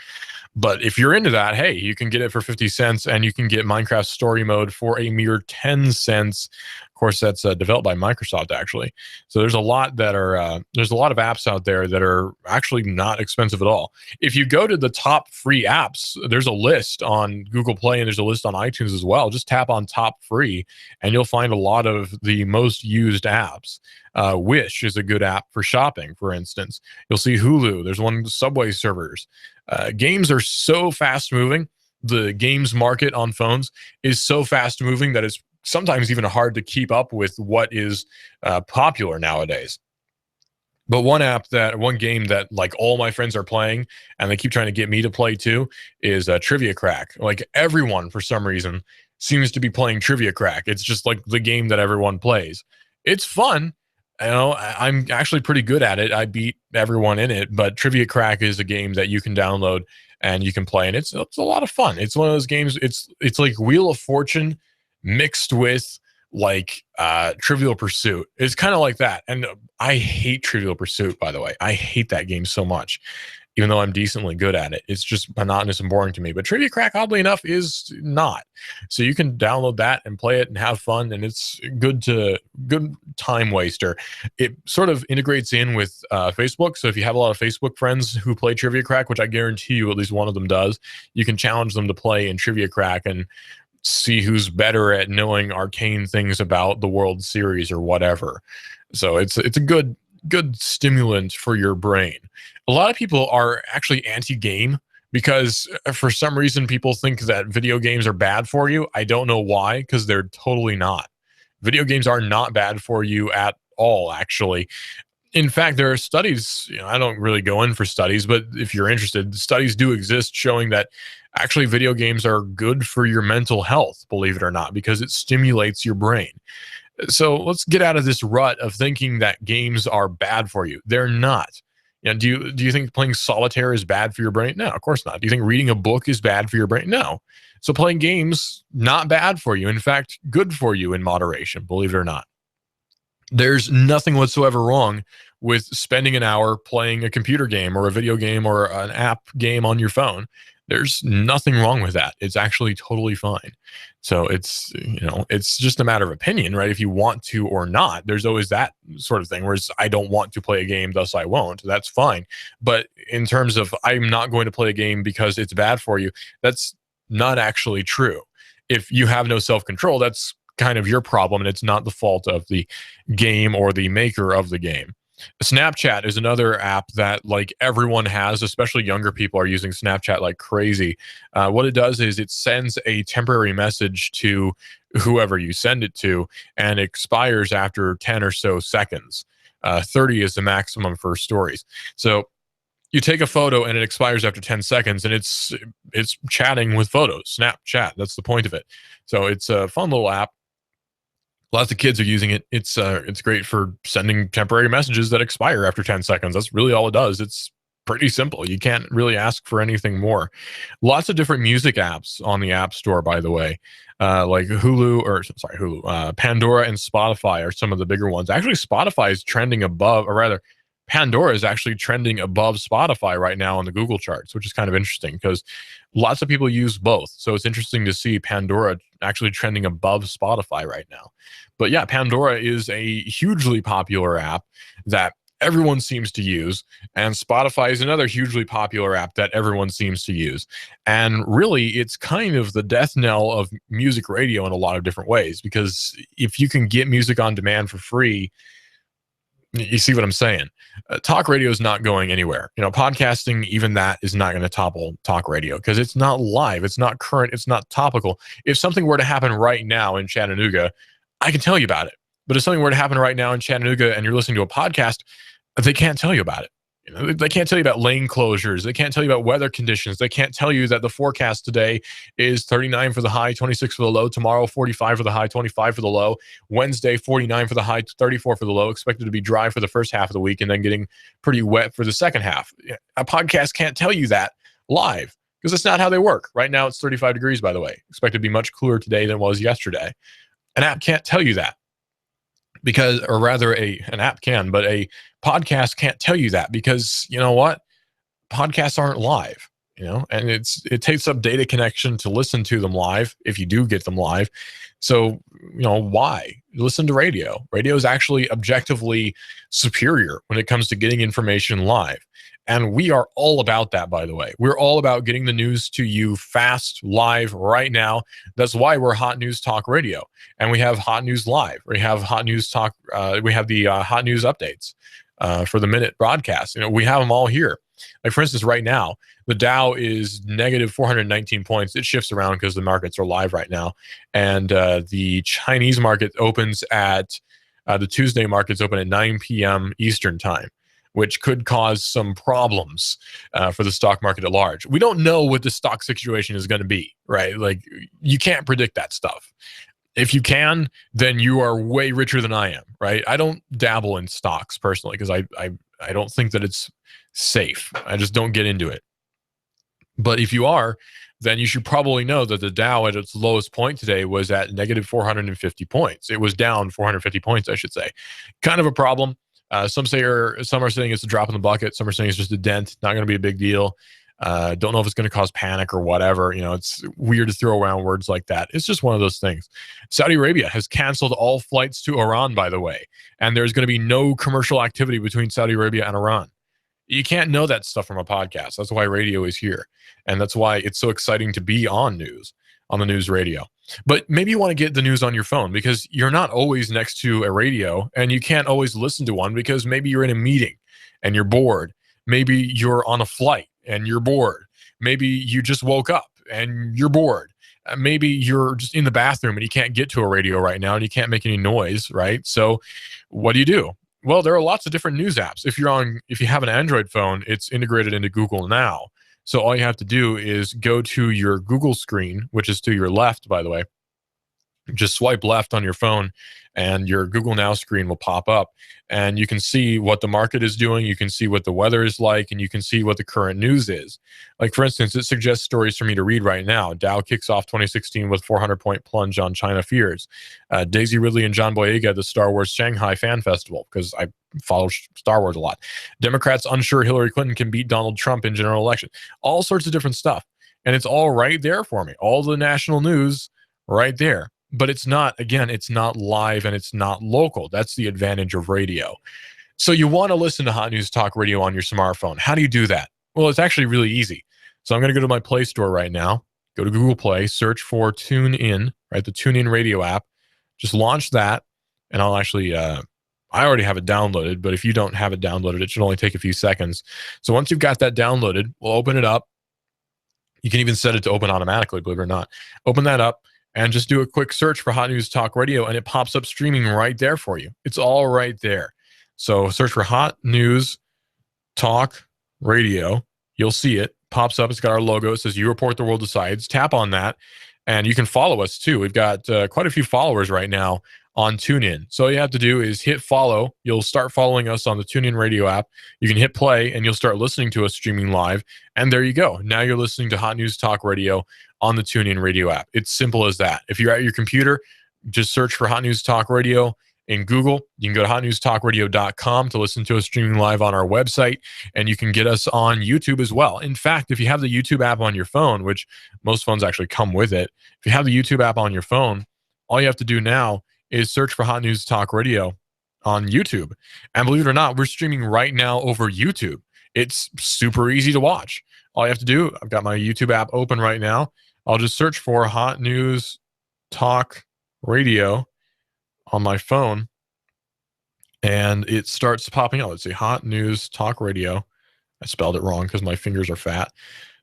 But if you're into that, hey, you can get it for 50 cents, and you can get Minecraft Story Mode for a mere 10 cents. Of course, that's developed by Microsoft, actually. So there's a lot that are there's a lot of apps out there that are actually not expensive at all. If you go to the top free apps, there's a list on Google Play and there's a list on iTunes as well. Just tap on top free, and you'll find a lot of the most used apps. Wish is a good app for shopping, for instance. You'll see Hulu. There's one, Subway servers. Games are so fast moving. The games market on phones is so fast moving that it's sometimes even hard to keep up with what is popular nowadays. But one game that like all my friends are playing and they keep trying to get me to play too is Trivia Crack. Like everyone for some reason seems to be playing Trivia Crack. It's just like the game that everyone plays. It's fun. You know, I'm actually pretty good at it. I beat everyone in it, but Trivia Crack is a game that you can download and you can play, and it's a lot of fun. It's one of those games. It's like Wheel of Fortune mixed with like Trivial Pursuit. It's kind of like that. And I hate Trivial Pursuit, by the way. I hate that game so much. even though I'm decently good at it. It's just monotonous and boring to me. But Trivia Crack, oddly enough, is not. So you can download that and play it and have fun, and it's good time waster. It sort of integrates in with Facebook. So if you have a lot of Facebook friends who play Trivia Crack, which I guarantee you at least one of them does, you can challenge them to play in Trivia Crack and see who's better at knowing arcane things about the World Series or whatever. So it's a good stimulant for your brain. A lot of people are actually anti-game because for some reason people think that video games are bad for you. I don't know why, because they're totally not. Video games are not bad for you at all, actually. In fact, there are studies, I don't really go in for studies, but if you're interested, studies do exist showing that actually video games are good for your mental health, believe it or not, because it stimulates your brain. So let's get out of this rut of thinking that games are bad for you. They're not. Do you think playing solitaire is bad for your brain? No, of course not. Do you think reading a book is bad for your brain? No. So playing games, not bad for you. In fact, good for you in moderation, believe it or not. There's nothing whatsoever wrong with spending an hour playing a computer game or a video game or an app game on your phone. There's nothing wrong with that. It's actually totally fine. So it's just a matter of opinion, right? If you want to or not, there's always that sort of thing where I don't want to play a game, thus I won't. That's fine. But in terms of I'm not going to play a game because it's bad for you, that's not actually true. If you have no self-control, that's kind of your problem, and it's not the fault of the game or the maker of the game. Snapchat is another app that like everyone has, especially younger people are using Snapchat like crazy. What it does is it sends a temporary message to whoever you send it to and expires after 10 or so seconds. 30 is the maximum for stories. So you take a photo and it expires after 10 seconds and it's chatting with photos. Snapchat, that's the point of it. So it's a fun little app. Lots of kids are using it. It's great for sending temporary messages that expire after 10 seconds. That's really all it does. It's pretty simple. You can't really ask for anything more. Lots of different music apps on the App Store, by the way, like Pandora and Spotify are some of the bigger ones. Actually, Spotify is trending above, or rather, Pandora is actually trending above Spotify right now on the Google charts, which is kind of interesting because lots of people use both. So it's interesting to see Pandora actually trending above Spotify right now. But yeah, Pandora is a hugely popular app that everyone seems to use, and Spotify is another hugely popular app that everyone seems to use. And really, it's kind of the death knell of music radio in a lot of different ways, because if you can get music on demand for free, you see what I'm saying? Talk radio is not going anywhere. Podcasting, even that is not going to topple talk radio because it's not live. It's not current. It's not topical. If something were to happen right now in Chattanooga, I can tell you about it. But if something were to happen right now in Chattanooga and you're listening to a podcast, they can't tell you about it. They can't tell you about lane closures. They can't tell you about weather conditions. They can't tell you that the forecast today is 39 for the high, 26 for the low. Tomorrow, 45 for the high, 25 for the low. Wednesday, 49 for the high, 34 for the low. Expected to be dry for the first half of the week and then getting pretty wet for the second half. A podcast can't tell you that live because that's not how they work. Right now, it's 35 degrees, by the way. Expected to be much cooler today than it was yesterday. An app can't tell you that. Because, or rather an app can, but a podcast can't tell you that because you know what? Podcasts aren't live, and it takes up data connection to listen to them live if you do get them live. So, why? Listen to radio. Radio is actually objectively superior when it comes to getting information live. And we are all about that, by the way. We're all about getting the news to you fast, live, right now. That's why we're Hot News Talk Radio. And we have Hot News Live. We have Hot News Talk. We have the Hot News Updates for the minute broadcast. We have them all here. Like, for instance, right now, the Dow is negative 419 points. It shifts around because the markets are live right now. And the Chinese market opens at, the Tuesday markets open at 9 p.m. Eastern time, which could cause some problems for the stock market at large. We don't know what the stock situation is going to be, right? Like, you can't predict that stuff. If you can, then you are way richer than I am, right? I don't dabble in stocks personally because I don't think that it's safe. I just don't get into it. But if you are, then you should probably know that the Dow at its lowest point today was at negative 450 points. It was down 450 points, I should say. Kind of a problem. Some are saying it's a drop in the bucket. Some are saying it's just a dent, not going to be a big deal. Don't know if it's going to cause panic or whatever. It's weird to throw around words like that. It's just one of those things. Saudi Arabia has canceled all flights to Iran, by the way, and there's going to be no commercial activity between Saudi Arabia and Iran. You can't know that stuff from a podcast. That's why radio is here, and that's why it's so exciting to be on the news radio. But maybe you want to get the news on your phone because you're not always next to a radio, and you can't always listen to one because maybe you're in a meeting and you're bored. Maybe you're on a flight and you're bored. Maybe you just woke up and you're bored. Maybe you're just in the bathroom and you can't get to a radio right now and you can't make any noise, right? So what do? Well, there are lots of different news apps. If you have an Android phone, it's integrated into Google Now. So all you have to do is go to your Google screen, which is to your left, by the way. Just swipe left on your phone and your Google Now screen will pop up, and you can see what the market is doing. You can see what the weather is like, and you can see what the current news is. Like, for instance, it suggests stories for me to read right now. Dow kicks off 2016 with 400-point plunge on China fears. Daisy Ridley and John Boyega at the Star Wars Shanghai Fan Festival, because I follow Star Wars a lot. Democrats unsure Hillary Clinton can beat Donald Trump in general election. All sorts of different stuff. And it's all right there for me. All the national news right there. But it's not live and it's not local. That's the advantage of radio. So you want to listen to Hot News Talk Radio on your smartphone. How do you do that? Well, it's actually really easy. So I'm going to go to my Play Store right now, go to Google Play, search for TuneIn, right? The TuneIn radio app. Just launch that, and I'll actually, I already have it downloaded, but if you don't have it downloaded, it should only take a few seconds. So once you've got that downloaded, we'll open it up. You can even set it to open automatically, believe it or not. Open that up. And just do a quick search for Hot News Talk Radio, and it pops up streaming right there for you. It's all right there. So search for Hot News Talk Radio. You'll see it. Pops up. It's got our logo. It says, "You Report, the World Decides." Tap on that, and you can follow us, too. We've got quite a few followers right now on TuneIn. So all you have to do is hit follow. You'll start following us on the TuneIn radio app. You can hit play, and you'll start listening to us streaming live. And there you go. Now you're listening to Hot News Talk Radio on the TuneIn radio app. It's simple as that. If you're at your computer, just search for Hot News Talk Radio in Google. You can go to hotnewstalkradio.com to listen to us streaming live on our website, and you can get us on YouTube as well. In fact, if you have the YouTube app on your phone, which most phones actually come with it, if you have the YouTube app on your phone, all you have to do now is search for Hot News Talk Radio on YouTube. And believe it or not, we're streaming right now over YouTube. It's super easy to watch. All you have to do, I've got my YouTube app open right now. I'll just search for Hot News Talk Radio on my phone, and it starts popping up. Let's see, Hot News Talk Radio. I spelled it wrong because my fingers are fat.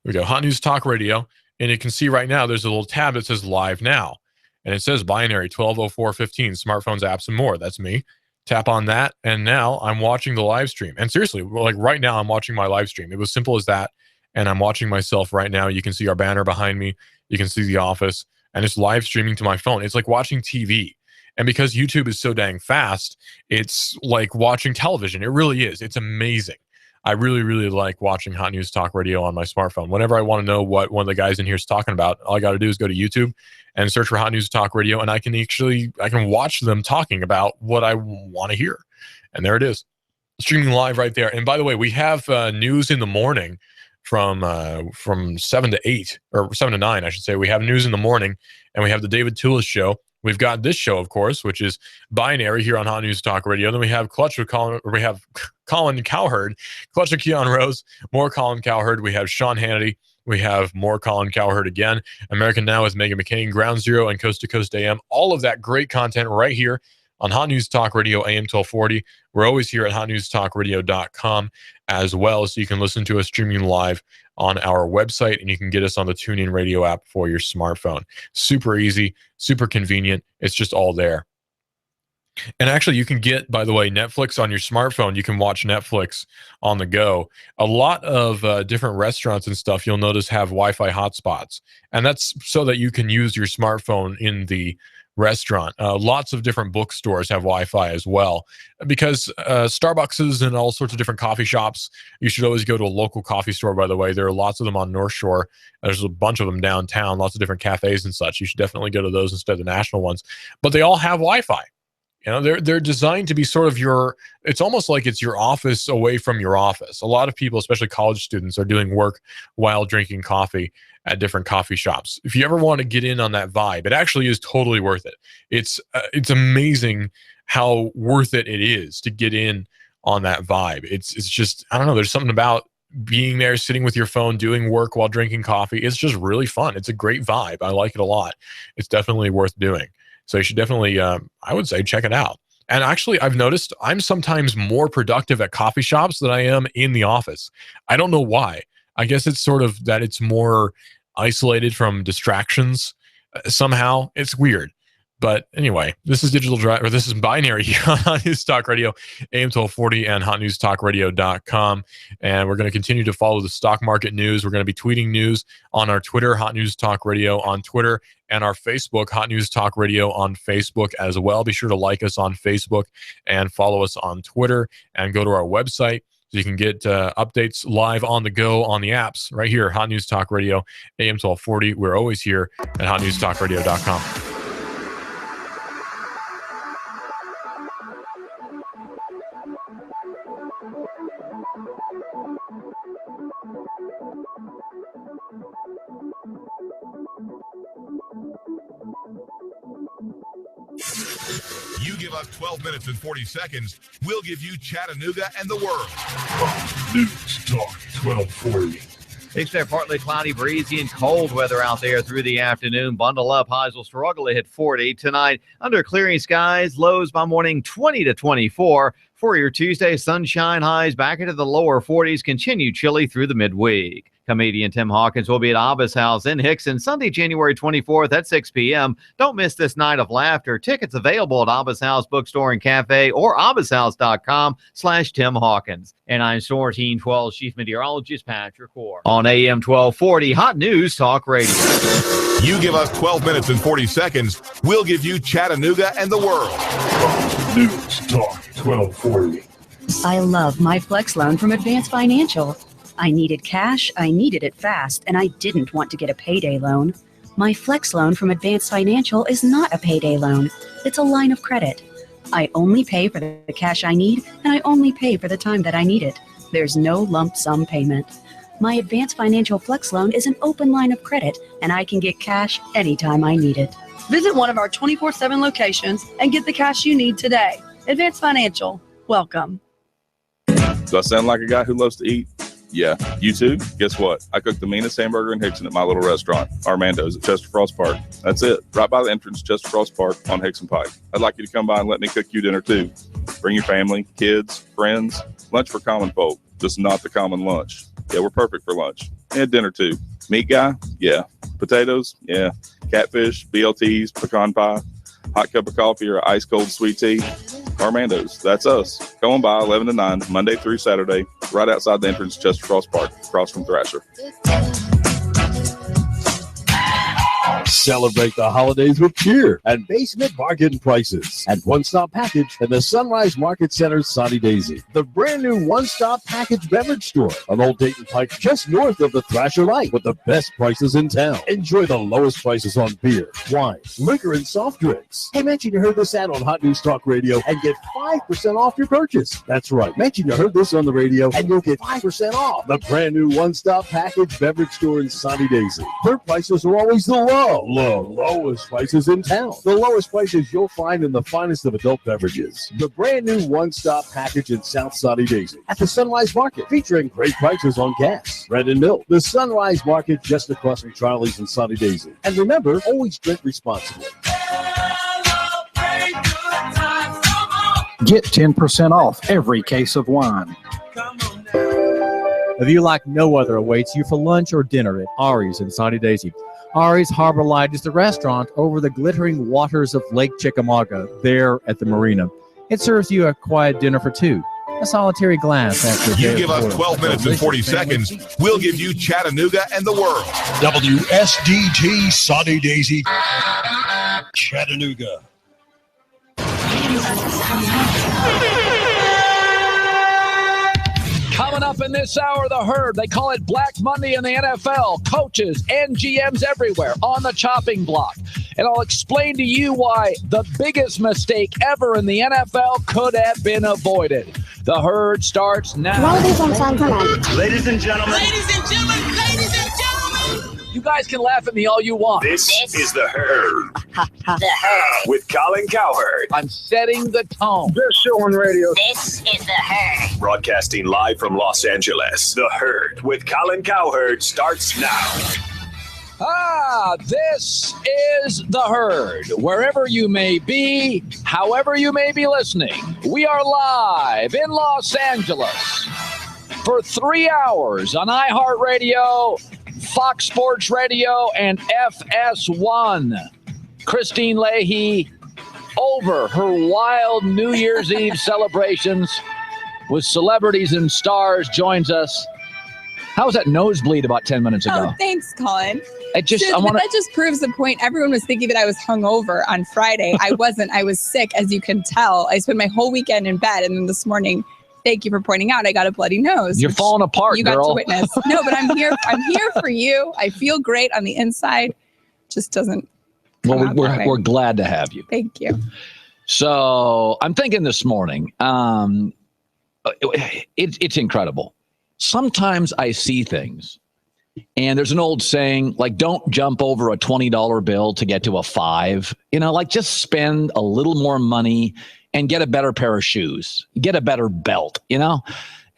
There we go, Hot News Talk Radio, and you can see right now there's a little tab that says Live Now, and it says binary 120415, smartphones, apps, and more. That's me. Tap on that, and now I'm watching the live stream. And seriously, like right now, I'm watching my live stream. It was simple as that. And I'm watching myself right now. You can see our banner behind me. You can see the office, and it's live streaming to my phone. It's like watching TV. And because YouTube is so dang fast, it's like watching television. It really is. It's amazing. I really, really like watching Hot News Talk Radio on my smartphone. Whenever I want to know what one of the guys in here is talking about, all I got to do is go to YouTube and search for Hot News Talk Radio, and I can watch them talking about what I want to hear. And there it is, streaming live right there. And by the way, we have news in the morning from 7 to 8, or 7 to 9, I should say. We have news in the morning, and we have the David Tulis show. We've got this show, of course, which is Binary here on Hot News Talk Radio. Then we have Colin Cowherd, Clutch with Keon Rose, more Colin Cowherd. We have Sean Hannity. We have more Colin Cowherd again. American Now with Megan McCain, Ground Zero, and Coast to Coast AM. All of that great content right here on Hot News Talk Radio, AM 1240. We're always here at hotnewstalkradio.com as well, so you can listen to us streaming live on our website, and you can get us on the TuneIn radio app for your smartphone. Super easy, super convenient. It's just all there. And actually, you can get, by the way, Netflix on your smartphone. You can watch Netflix on the go. A lot of different restaurants and stuff, you'll notice, have Wi-Fi hotspots. And that's so that you can use your smartphone in the restaurant. Lots of different bookstores have Wi-Fi as well, because Starbucks and all sorts of different coffee shops, you should always go to a local coffee store, by the way. There are lots of them on North Shore. There's a bunch of them downtown, lots of different cafes and such. You should definitely go to those instead of the national ones. But they all have Wi-Fi. You know, they're designed to be sort of it's almost like it's your office away from your office. A lot of people, especially college students, are doing work while drinking coffee at different coffee shops. If you ever want to get in on that vibe, it actually is totally worth it. It's amazing how worth it is to get in on that vibe. It's just, I don't know, there's something about being there, sitting with your phone, doing work while drinking coffee. It's just really fun. It's a great vibe. I like it a lot. It's definitely worth doing. So you should definitely, I would say, check it out. And actually, I've noticed I'm sometimes more productive at coffee shops than I am in the office. I don't know why. I guess it's sort of that it's more isolated from distractions somehow. It's weird. But anyway, this is this is Binary here on Hot News Talk Radio, AM 1240 and hotnewstalkradio.com. And we're going to continue to follow the stock market news. We're going to be tweeting news on our Twitter, Hot News Talk Radio on Twitter, and our Facebook, Hot News Talk Radio on Facebook as well. Be sure to like us on Facebook and follow us on Twitter, and go to our website so you can get updates live on the go on the apps right here, Hot News Talk Radio, AM 1240. We're always here at hotnewstalkradio.com. You give us 12 minutes and 40 seconds, we'll give you Chattanooga and the world. News Talk 1240. Except partly cloudy, breezy, and cold weather out there through the afternoon. Bundle up. Highs will struggle to hit 40 tonight. Under clearing skies, lows by morning 20 to 24. For your Tuesday, sunshine, highs back into the lower 40s. Continue chilly through the midweek. Comedian Tim Hawkins will be at Abba's House in Hickson Sunday, January 24th at 6 p.m. Don't miss this night of laughter. Tickets available at Abba's House Bookstore and Cafe or abbashouse.com/Tim Hawkins. And I'm Storm 1412 Chief Meteorologist Patrick Orr on AM 1240 Hot News Talk Radio. You give us 12 minutes and 40 seconds, we'll give you Chattanooga and the world. News Talk 1240. I love my Flex Loan from Advanced Financial. I needed cash, I needed it fast, and I didn't want to get a payday loan. My Flex Loan from Advanced Financial is not a payday loan. It's a line of credit. I only pay for the cash I need, and I only pay for the time that I need it. There's no lump sum payment. My Advanced Financial Flex Loan is an open line of credit, and I can get cash anytime I need it. Visit one of our 24/7 locations and get the cash you need today. Advanced Financial, welcome. Do I sound like a guy who loves to eat? Yeah. You too? Guess what? I cook the meanest hamburger in Hickson at my little restaurant, Armando's at Chester Frost Park. That's it. Right by the entrance, Chester Frost Park on Hickson Pike. I'd like you to come by and let me cook you dinner too. Bring your family, kids, friends. Lunch for common folk, just not the common lunch. Yeah, we're perfect for lunch. And dinner too. Meat guy? Yeah. Potatoes? Yeah. Catfish, BLTs, pecan pie, hot cup of coffee or ice cold sweet tea. Armando's, that's us. Go on by 11 to 9, Monday through Saturday, right outside the entrance, Chester Frost Park, across from Thrasher. Celebrate the holidays with cheer and basement bargain prices at One Stop Package in the Sunrise Market Center's Sunny Daisy. The brand new One Stop Package beverage store on Old Dayton Pike, just north of the Thrasher Light, with the best prices in town. Enjoy the lowest prices on beer, wine, liquor, and soft drinks. Hey, mention you heard this ad on Hot News Talk Radio and get 5% off your purchase. That's right. Mention you heard this on the radio and you'll get 5% off. The brand new One Stop Package beverage store in Sunny Daisy. Their prices are always the lowest prices in town. The lowest prices you'll find in the finest of adult beverages. The brand new One Stop Package in South Sunny Daisy at the Sunrise Market, featuring great prices on gas, bread, and milk. The Sunrise Market just across from Charlie's in Sunny Daisy. And remember, always drink responsibly. Get 10% off every case of wine. A view like no other awaits you for lunch or dinner at Ari's in Sunny Daisy. Ari's Harbor Light is the restaurant over the glittering waters of Lake Chickamauga, there at the marina. It serves you a quiet dinner for two, a solitary glass after You give us 12 minutes and 40 seconds, we'll give you Chattanooga and the world. WSDT Sunny Daisy, Chattanooga. Coming up in this hour, The Herd. They call it Black Monday in the NFL. Coaches and GMs everywhere on the chopping block. and I'll explain to you why the biggest mistake ever in the NFL could have been avoided. The Herd starts now. Ladies and gentlemen. Ladies and gentlemen. Ladies and gentlemen. Ladies and gentlemen. You guys can laugh at me all you want. This is The Herd. The Herd. With Colin Cowherd. I'm setting the tone. Best show on radio. This is The Herd. Broadcasting live from Los Angeles. The Herd with Colin Cowherd starts now. This is The Herd. Wherever you may be, however you may be listening, we are live in Los Angeles for 3 hours on iHeartRadio, Fox Sports Radio, and FS1. Christine Leahy, over her wild New Year's Eve celebrations with celebrities and stars, joins us. How was that nosebleed about 10 minutes ago? Oh, thanks, Colin. That just proves the point. Everyone was thinking that I was hungover on Friday. I wasn't. I was sick, as you can tell. I spent my whole weekend in bed, and then this morning, thank you for pointing out, I got a bloody nose. You're falling apart, you girl. got to witness. No, but I'm here. I'm here for you. I feel great on the inside. Just doesn't. Well, we're glad to have you. Thank you. So I'm thinking this morning, it's incredible. Sometimes I see things, and there's an old saying, like, don't jump over a $20 bill to get to a $5. Like, just spend a little more money and get a better pair of shoes, get a better belt, And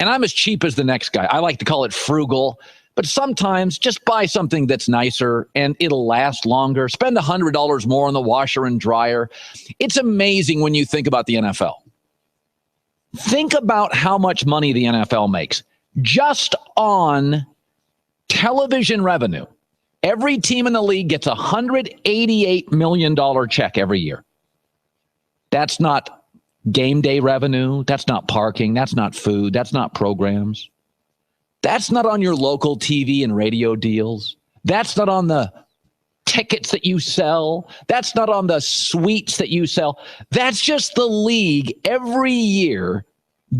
I'm as cheap as the next guy. I like to call it frugal, but sometimes just buy something that's nicer and it'll last longer. Spend $100 more on the washer and dryer. It's amazing when you think about the NFL. Think about how much money the NFL makes. Just on television revenue, every team in the league gets a $188 million check every year. That's not game day revenue. That's not parking. That's not food. That's not programs. That's not on your local TV and radio deals. That's not on the tickets that you sell. That's not on the suites that you sell. That's just the league every year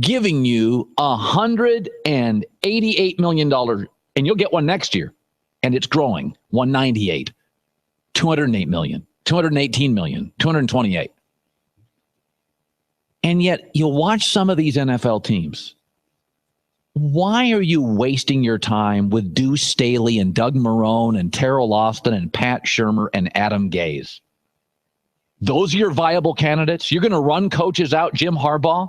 giving you $188 million, and you'll get one next year, and it's growing. 198, 208 million, 218 million, 228. And yet you'll watch some of these NFL teams. Why are you wasting your time with Deuce Staley and Doug Marrone and Terrell Austin and Pat Shurmur and Adam Gase? Those are your viable candidates? You're going to run coaches out, Jim Harbaugh,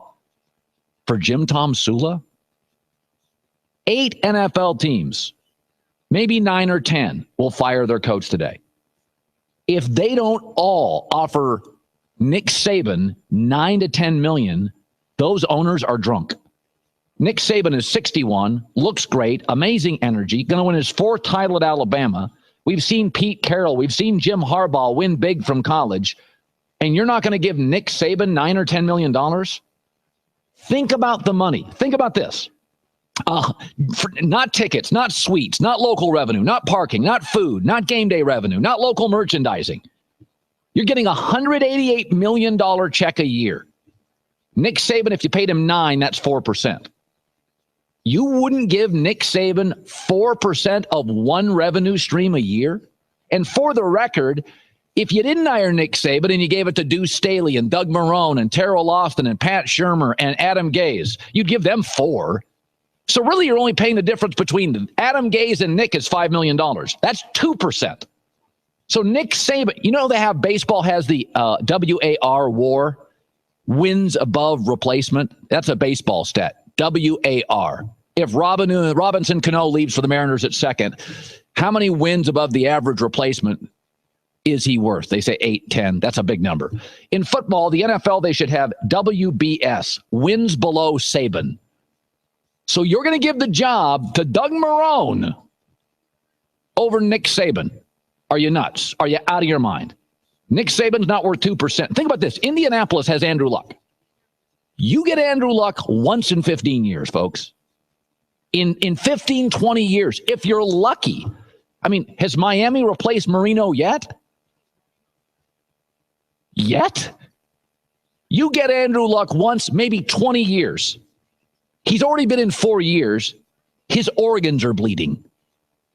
for Jim Tom Sula? 8 NFL teams, maybe 9 or 10, will fire their coach today. If they don't all offer Nick Saban $9 to $10 million, those owners are drunk. Nick Saban is 61, looks great, amazing energy, going to win his 4th title at Alabama. We've seen Pete Carroll, we've seen Jim Harbaugh win big from college, and you're not going to give Nick Saban $9 or $10 million? Think about the money. Think about this. Not tickets, not suites, not local revenue, not parking, not food, not game day revenue, not local merchandising. You're getting a $188 million check a year. Nick Saban, if you paid him 9, that's 4%. You wouldn't give Nick Saban 4% of one revenue stream a year? And for the record, if you didn't hire Nick Saban and you gave it to Deuce Staley and Doug Marrone and Terrell Austin and Pat Shurmur and Adam Gase, you'd give them 4. So really, you're only paying the difference between Adam Gase and Nick is $5 million. That's 2%. So Nick Saban, they have baseball has the WAR WAR, wins above replacement. That's a baseball stat. WAR. If Robinson Cano leaves for the Mariners at second, how many wins above the average replacement is he worth? They say 8, 10. That's a big number. In football, the NFL, they should have WBS, wins below Saban. So you're going to give the job to Doug Marrone over Nick Saban. Are you nuts? Are you out of your mind? Nick Saban's not worth 2%. Think about this. Indianapolis has Andrew Luck. You get Andrew Luck once in 15 years, folks. In 15, 20 years, if you're lucky. I mean, has Miami replaced Marino yet? Yet? You get Andrew Luck once, maybe 20 years. He's already been in 4 years. His organs are bleeding.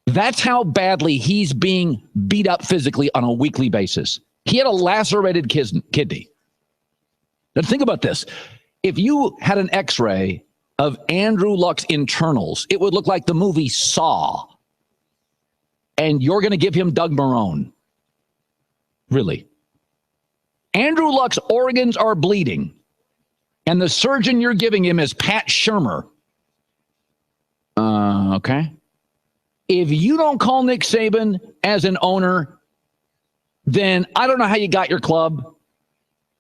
That's how badly he's being beat up physically on a weekly basis. He had a lacerated kidney. Now think about this. If you had an x-ray of Andrew Luck's internals, it would look like the movie Saw. And you're going to give him Doug Marrone. Really? Andrew Luck's organs are bleeding. And the surgeon you're giving him is Pat Shurmur. Okay. If you don't call Nick Saban as an owner, then I don't know how you got your club.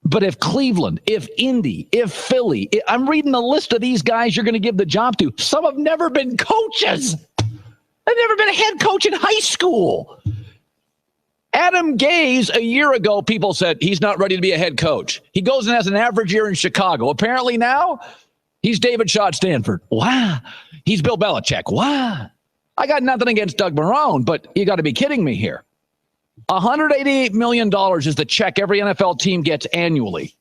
But if Cleveland, if Indy, if Philly, I'm reading the list of these guys you're going to give the job to. Some have never been coaches. They've never been a head coach in high school. Adam Gase, a year ago, people said he's not ready to be a head coach. He goes and has an average year in Chicago. Apparently now, he's David Shaw at Stanford. Wow. He's Bill Belichick. Wow. I got nothing against Doug Marrone, but you got to be kidding me here. $188 million is the check every NFL team gets annually.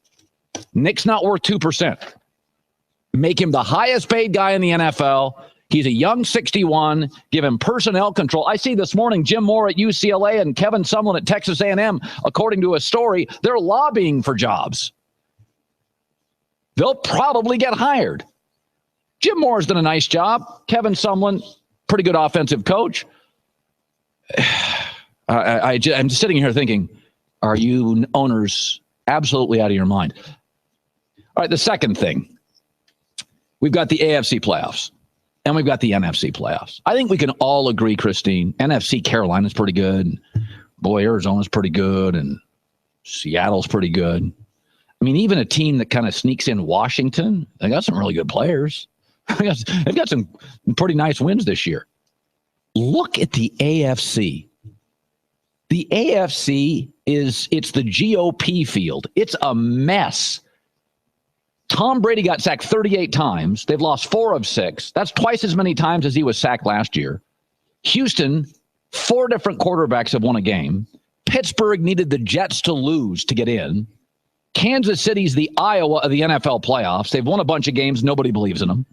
Nick's not worth 2%. Make him the highest paid guy in the NFL. He's a young 61. Give him personnel control. I see this morning Jim Moore at UCLA and Kevin Sumlin at Texas A&M, according to a story, they're lobbying for jobs. They'll probably get hired. Jim Moore's done a nice job. Kevin Sumlin, pretty good offensive coach. I'm just sitting here thinking, are you owners absolutely out of your mind? All right, the second thing. We've got the AFC playoffs. And we've got the NFC playoffs. I think we can all agree, Christine, NFC Carolina's pretty good. Boy, Arizona's pretty good. And Seattle's pretty good. I mean, even a team that kind of sneaks in Washington, they got some really good players. They've got some pretty nice wins this year. Look at the AFC. The AFC it's the GOP field. It's a mess. Tom Brady got sacked 38 times. They've lost 4 of 6. That's twice as many times as he was sacked last year. Houston, 4 different quarterbacks have won a game. Pittsburgh needed the Jets to lose to get in. Kansas City's the Iowa of the NFL playoffs. They've won a bunch of games. Nobody believes in them.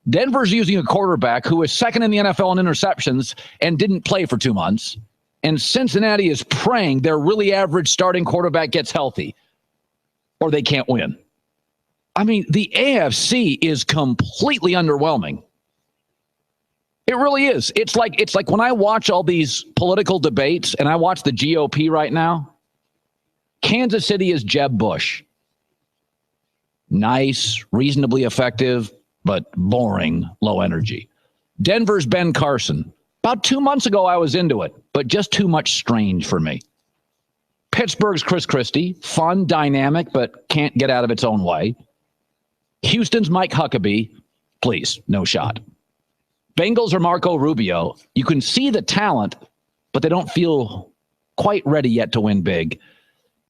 Denver's using a quarterback who is second in the NFL in interceptions and didn't play for 2 months. And Cincinnati is praying their really average starting quarterback gets healthy or they can't win. I mean, the AFC is completely underwhelming. It really is. It's like when I watch all these political debates and I watch the GOP right now, Kansas City is Jeb Bush. Nice, reasonably effective, but boring, low energy. Denver's Ben Carson. About 2 months ago, I was into it, but just too much strange for me. Pittsburgh's Chris Christie. Fun, dynamic, but can't get out of its own way. Houston's Mike Huckabee. Please, no shot. Bengals are Marco Rubio. You can see the talent, but they don't feel quite ready yet to win big.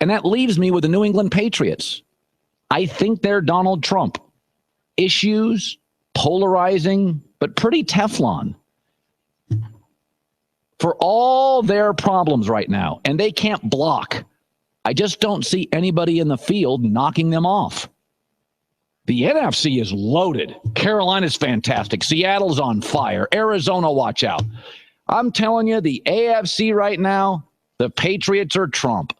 And that leaves me with the New England Patriots. I think they're Donald Trump. Issues, polarizing, but pretty Teflon. For all their problems right now, and they can't block, I just don't see anybody in the field knocking them off. The NFC is loaded. Carolina's fantastic. Seattle's on fire. Arizona, watch out. I'm telling you, the AFC right now, the Patriots are Trump.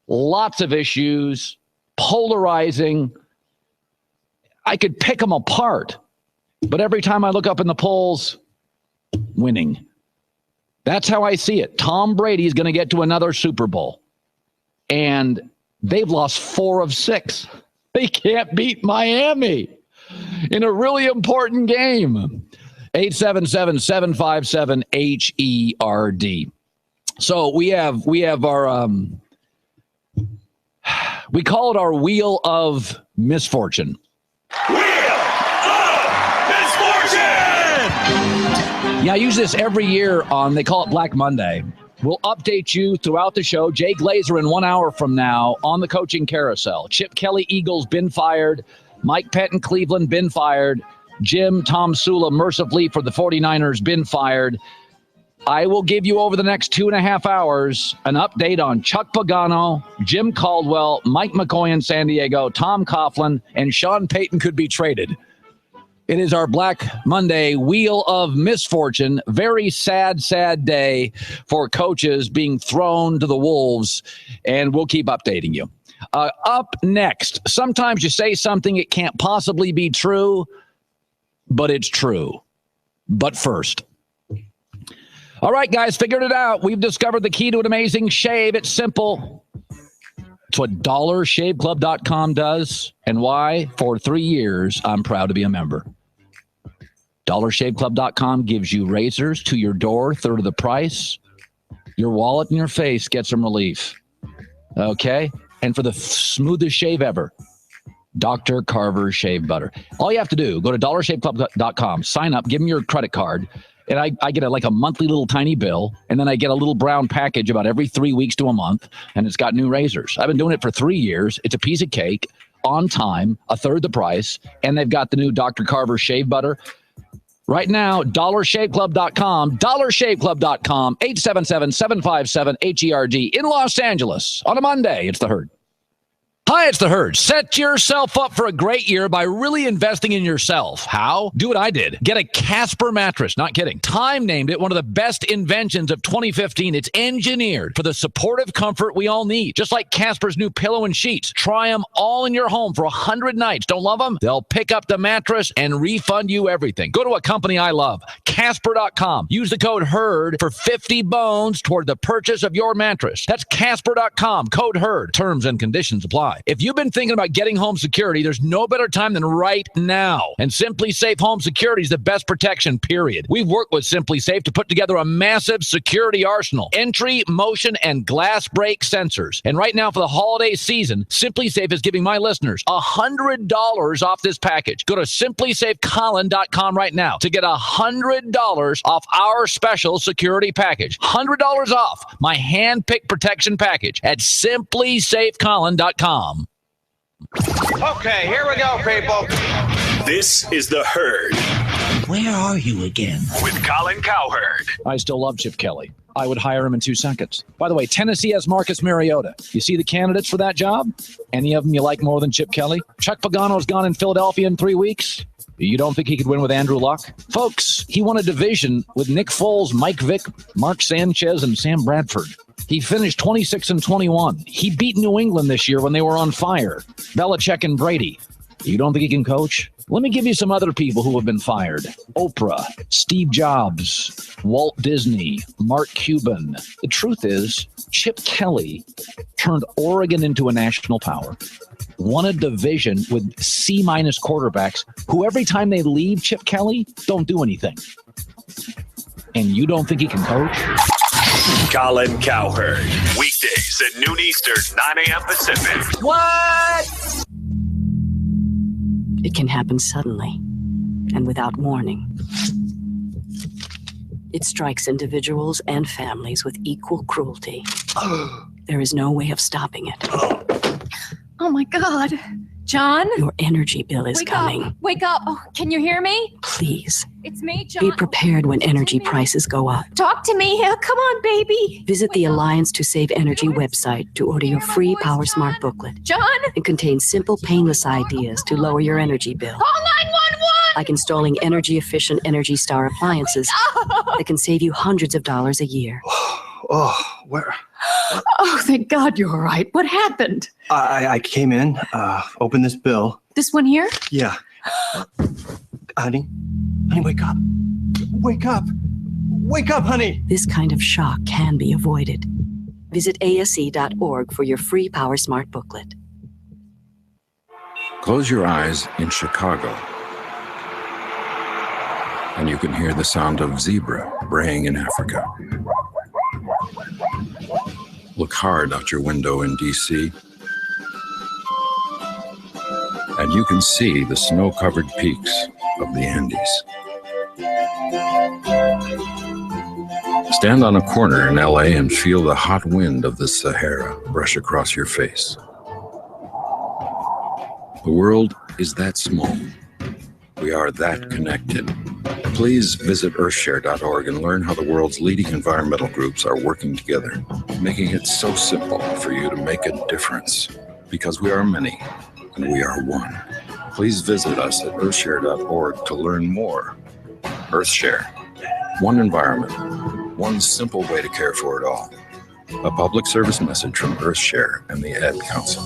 Lots of issues, polarizing. I could pick them apart, but every time I look up in the polls, winning. That's how I see it. Tom Brady is going to get to another Super Bowl, and they've lost 4 of 6. They can't beat Miami in a really important game. 877-757-HERD. So we have our we call it our Wheel of Misfortune. Wheel of Misfortune! Yeah, I use this every year they call it Black Monday. We'll update you throughout the show. Jay Glazer in 1 hour from now on the coaching carousel. Chip Kelly, Eagles, been fired. Mike Pettin, Cleveland, been fired. Jim Tom Sula, mercifully for the 49ers, been fired. I will give you over the next 2.5 hours an update on Chuck Pagano, Jim Caldwell, Mike McCoy in San Diego, Tom Coughlin, and Sean Payton could be traded. It is our Black Monday Wheel of Misfortune. Very sad, sad day for coaches being thrown to the wolves, and we'll keep updating you. Up next, sometimes you say something, it can't possibly be true, but it's true. But first. All right, guys, figured it out. We've discovered the key to an amazing shave. It's simple. It's what DollarShaveClub.com does, and why, for 3 years, I'm proud to be a member. DollarShaveClub.com gives you razors to your door, third of the price. Your wallet and your face get some relief. Okay? And for the smoothest shave ever, Dr. Carver's Shave Butter. All you have to do, go to DollarShaveClub.com, sign up, give them your credit card, and I get a monthly little tiny bill, and then I get a little brown package about every 3 weeks to a month, and it's got new razors. I've been doing it for 3 years. It's a piece of cake, on time, a third the price, and they've got the new Dr. Carver's Shave Butter. Right now, DollarShaveClub.com, DollarShaveClub.com, 877-757-HERD in Los Angeles. On a Monday, it's The Herd. Hi, it's The Herd. Set yourself up for a great year by really investing in yourself. How? Do what I did. Get a Casper mattress. Not kidding. Time named it one of the best inventions of 2015. It's engineered for the supportive comfort we all need. Just like Casper's new pillow and sheets. Try them all in your home for 100 nights. Don't love them? They'll pick up the mattress and refund you everything. Go to a company I love, Casper.com. Use the code HERD for 50 bones toward the purchase of your mattress. That's Casper.com. Code HERD. Terms and conditions apply. If you've been thinking about getting home security, there's no better time than right now. And Simply Safe Home Security is the best protection, period. We've worked with Simply Safe to put together a massive security arsenal. Entry, motion, and glass break sensors. And right now for the holiday season, Simply Safe is giving my listeners $100 off this package. Go to simplysafecolin.com right now to get $100 off our special security package. $100 off my hand-picked protection package at simplysafecolin.com. Okay, here we go, people. This is The Herd. Where are you again? With Colin Cowherd. I still love Chip Kelly. I would hire him in 2 seconds. By the way, Tennessee has Marcus Mariota. You see the candidates for that job? Any of them you like more than Chip Kelly? Chuck Pagano's gone in Philadelphia in 3 weeks. You don't think he could win with Andrew Luck? Folks, he won a division with Nick Foles, Mike Vick, Mark Sanchez, and Sam Bradford. He finished 26-21. He beat New England this year when they were on fire. Belichick and Brady. You don't think he can coach? Let me give you some other people who have been fired. Oprah, Steve Jobs, Walt Disney, Mark Cuban. The truth is, Chip Kelly turned Oregon into a national power. Won a division with C-minus quarterbacks who every time they leave Chip Kelly, don't do anything. And you don't think he can coach? Colin Cowherd. Weekdays at noon Eastern, 9 a.m. Pacific. What? It can happen suddenly and without warning. It strikes individuals and families with equal cruelty. There is no way of stopping it. Oh my God. John? Your energy bill is coming. Wake up. Oh, can you hear me? Please. It's me, John. Be prepared when energy prices go up. Talk to me. Come on, baby. Visit the Alliance to Save Energy website to order your free Power Smart booklet. John? It contains simple, painless ideas to lower your energy bill. Call 911! Like installing energy-efficient Energy Star appliances that can save you hundreds of dollars a year. Where? Oh, thank God you're all right. What happened? I came in, opened this bill. This one here? Yeah. Honey, wake up. Wake up. Wake up, honey. This kind of shock can be avoided. Visit ASE.org for your free Power Smart booklet. Close your eyes in Chicago, and you can hear the sound of zebra braying in Africa. Look hard out your window in D.C., and you can see the snow-covered peaks of the Andes. Stand on a corner in L.A. and feel the hot wind of the Sahara brush across your face. The world is that small. We are that connected. Please visit earthshare.org and learn how the world's leading environmental groups are working together, making it so simple for you to make a difference. Because we are many, and we are one. Please visit us at earthshare.org to learn more. EarthShare. One environment. One simple way to care for it all. A public service message from EarthShare and the Ad Council.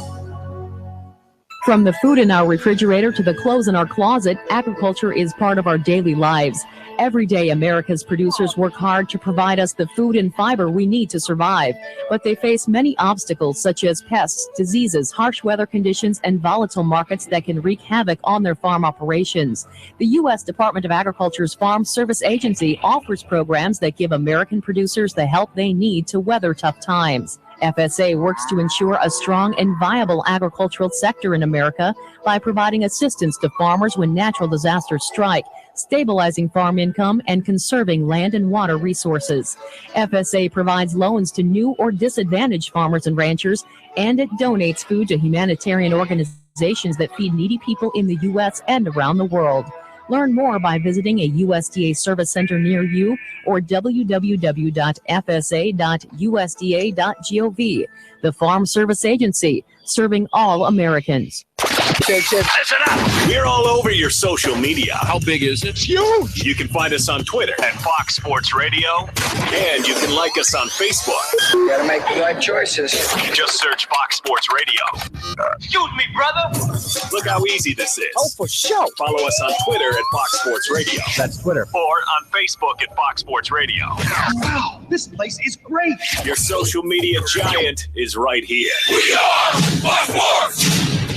From the food in our refrigerator to the clothes in our closet, agriculture is part of our daily lives. Every day, America's producers work hard to provide us the food and fiber we need to survive. But they face many obstacles such as pests, diseases, harsh weather conditions, and volatile markets that can wreak havoc on their farm operations. The U.S. Department of Agriculture's Farm Service Agency offers programs that give American producers the help they need to weather tough times. FSA works to ensure a strong and viable agricultural sector in America by providing assistance to farmers when natural disasters strike, stabilizing farm income, and conserving land and water resources. FSA provides loans to new or disadvantaged farmers and ranchers, and it donates food to humanitarian organizations that feed needy people in the U.S. and around the world. Learn more by visiting a USDA service center near you or www.fsa.usda.gov. The Farm Service Agency, serving all Americans. Listen up. We're all over your social media. How big is it? It's huge. You can find us on Twitter at Fox Sports Radio, and you can like us on Facebook. You gotta make the right choices. Just search Fox Sports Radio. Excuse me, brother. Look how easy this is. Oh, for sure. Follow us on Twitter at Fox Sports Radio. That's Twitter. Or on Facebook at Fox Sports Radio. Wow, this place is great. Your social media giant is right here. We are Fox Sports.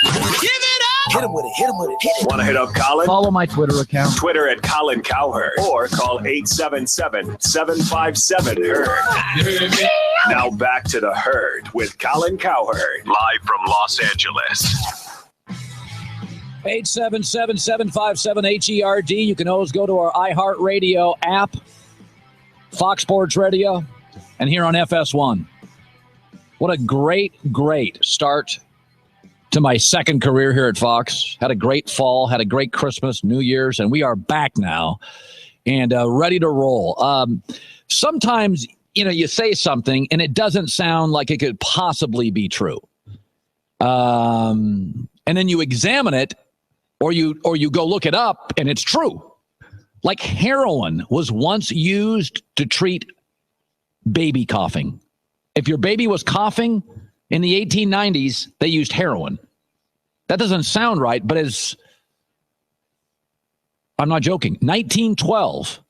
Give it up! Hit him with it, hit him with it, hit it. Want to hit up Colin? Follow my Twitter account. Twitter at Colin Cowherd. Or call 877-757-HERD. Now back to the Herd with Colin Cowherd. Live from Los Angeles. 877-757-HERD. You can always go to our iHeartRadio app, Fox Sports Radio, and here on FS1. What a great, great start to my second career here at Fox. Had a great fall, had a great Christmas, New Year's, and we are back now and ready to roll. Sometimes, you say something and it doesn't sound like it could possibly be true. And then you examine it or you go look it up and it's true. Like heroin was once used to treat baby coughing. If your baby was coughing, in the 1890s, they used heroin. That doesn't sound right, but I'm not joking. 1912,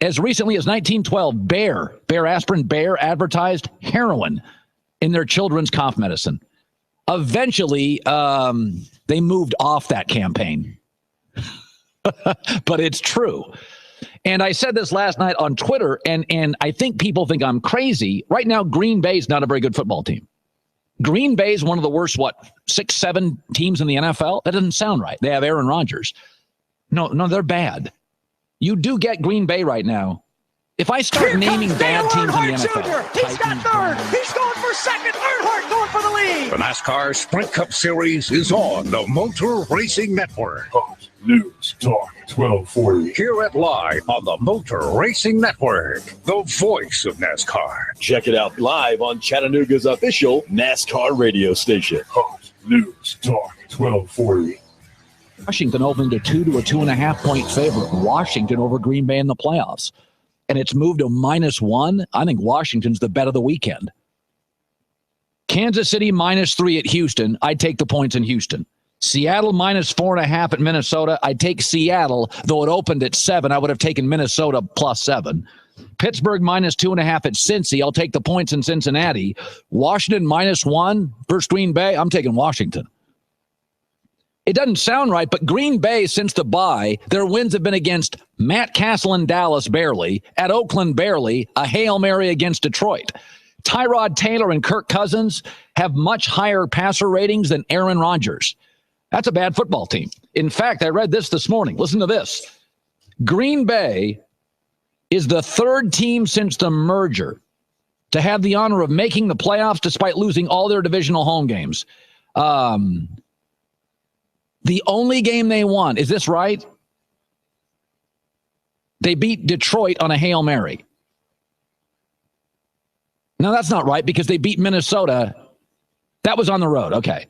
as recently as 1912, Bayer aspirin, Bayer advertised heroin in their children's cough medicine. Eventually, they moved off that campaign. But it's true. And I said this last night on Twitter, and I think people think I'm crazy. Right now, Green Bay is not a very good football team. Green Bay is one of the worst, 6-7 teams in the NFL? That doesn't sound right. They have Aaron Rodgers. No, they're bad. You do get Green Bay right now. If I start naming bad teams in the NFL. Jr. He's got third. He's going for second. Earnhardt going for the lead. The NASCAR Sprint Cup Series is on the Motor Racing Network. Fox News Talk 1240. Hear it live on the Motor Racing Network, the voice of NASCAR. Check it out live on Chattanooga's official NASCAR radio station. Fox News Talk 1240. Washington opened a 2 to a 2.5 point favorite. Washington over Green Bay in the playoffs. And it's moved to -1. I think Washington's the bet of the weekend. Kansas City -3 at Houston. I'd take the points in Houston. Seattle -4.5 at Minnesota. I'd take Seattle, though it opened at 7. I would have taken Minnesota +7. Pittsburgh -2.5 at Cincy. I'll take the points in Cincinnati. Washington -1 versus Green Bay. I'm taking Washington. It doesn't sound right, but Green Bay, since the bye, their wins have been against Matt Castle in Dallas, barely. At Oakland, barely. A Hail Mary against Detroit. Tyrod Taylor and Kirk Cousins have much higher passer ratings than Aaron Rodgers. That's a bad football team. In fact, I read this morning. Listen to this. Green Bay is the third team since the merger to have the honor of making the playoffs despite losing all their divisional home games. The only game they won, is this right? They beat Detroit on a Hail Mary. No, that's not right because they beat Minnesota. That was on the road. Okay.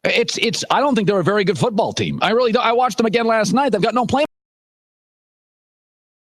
I don't think they're a very good football team. I really don't. I watched them again last night. They've got no play.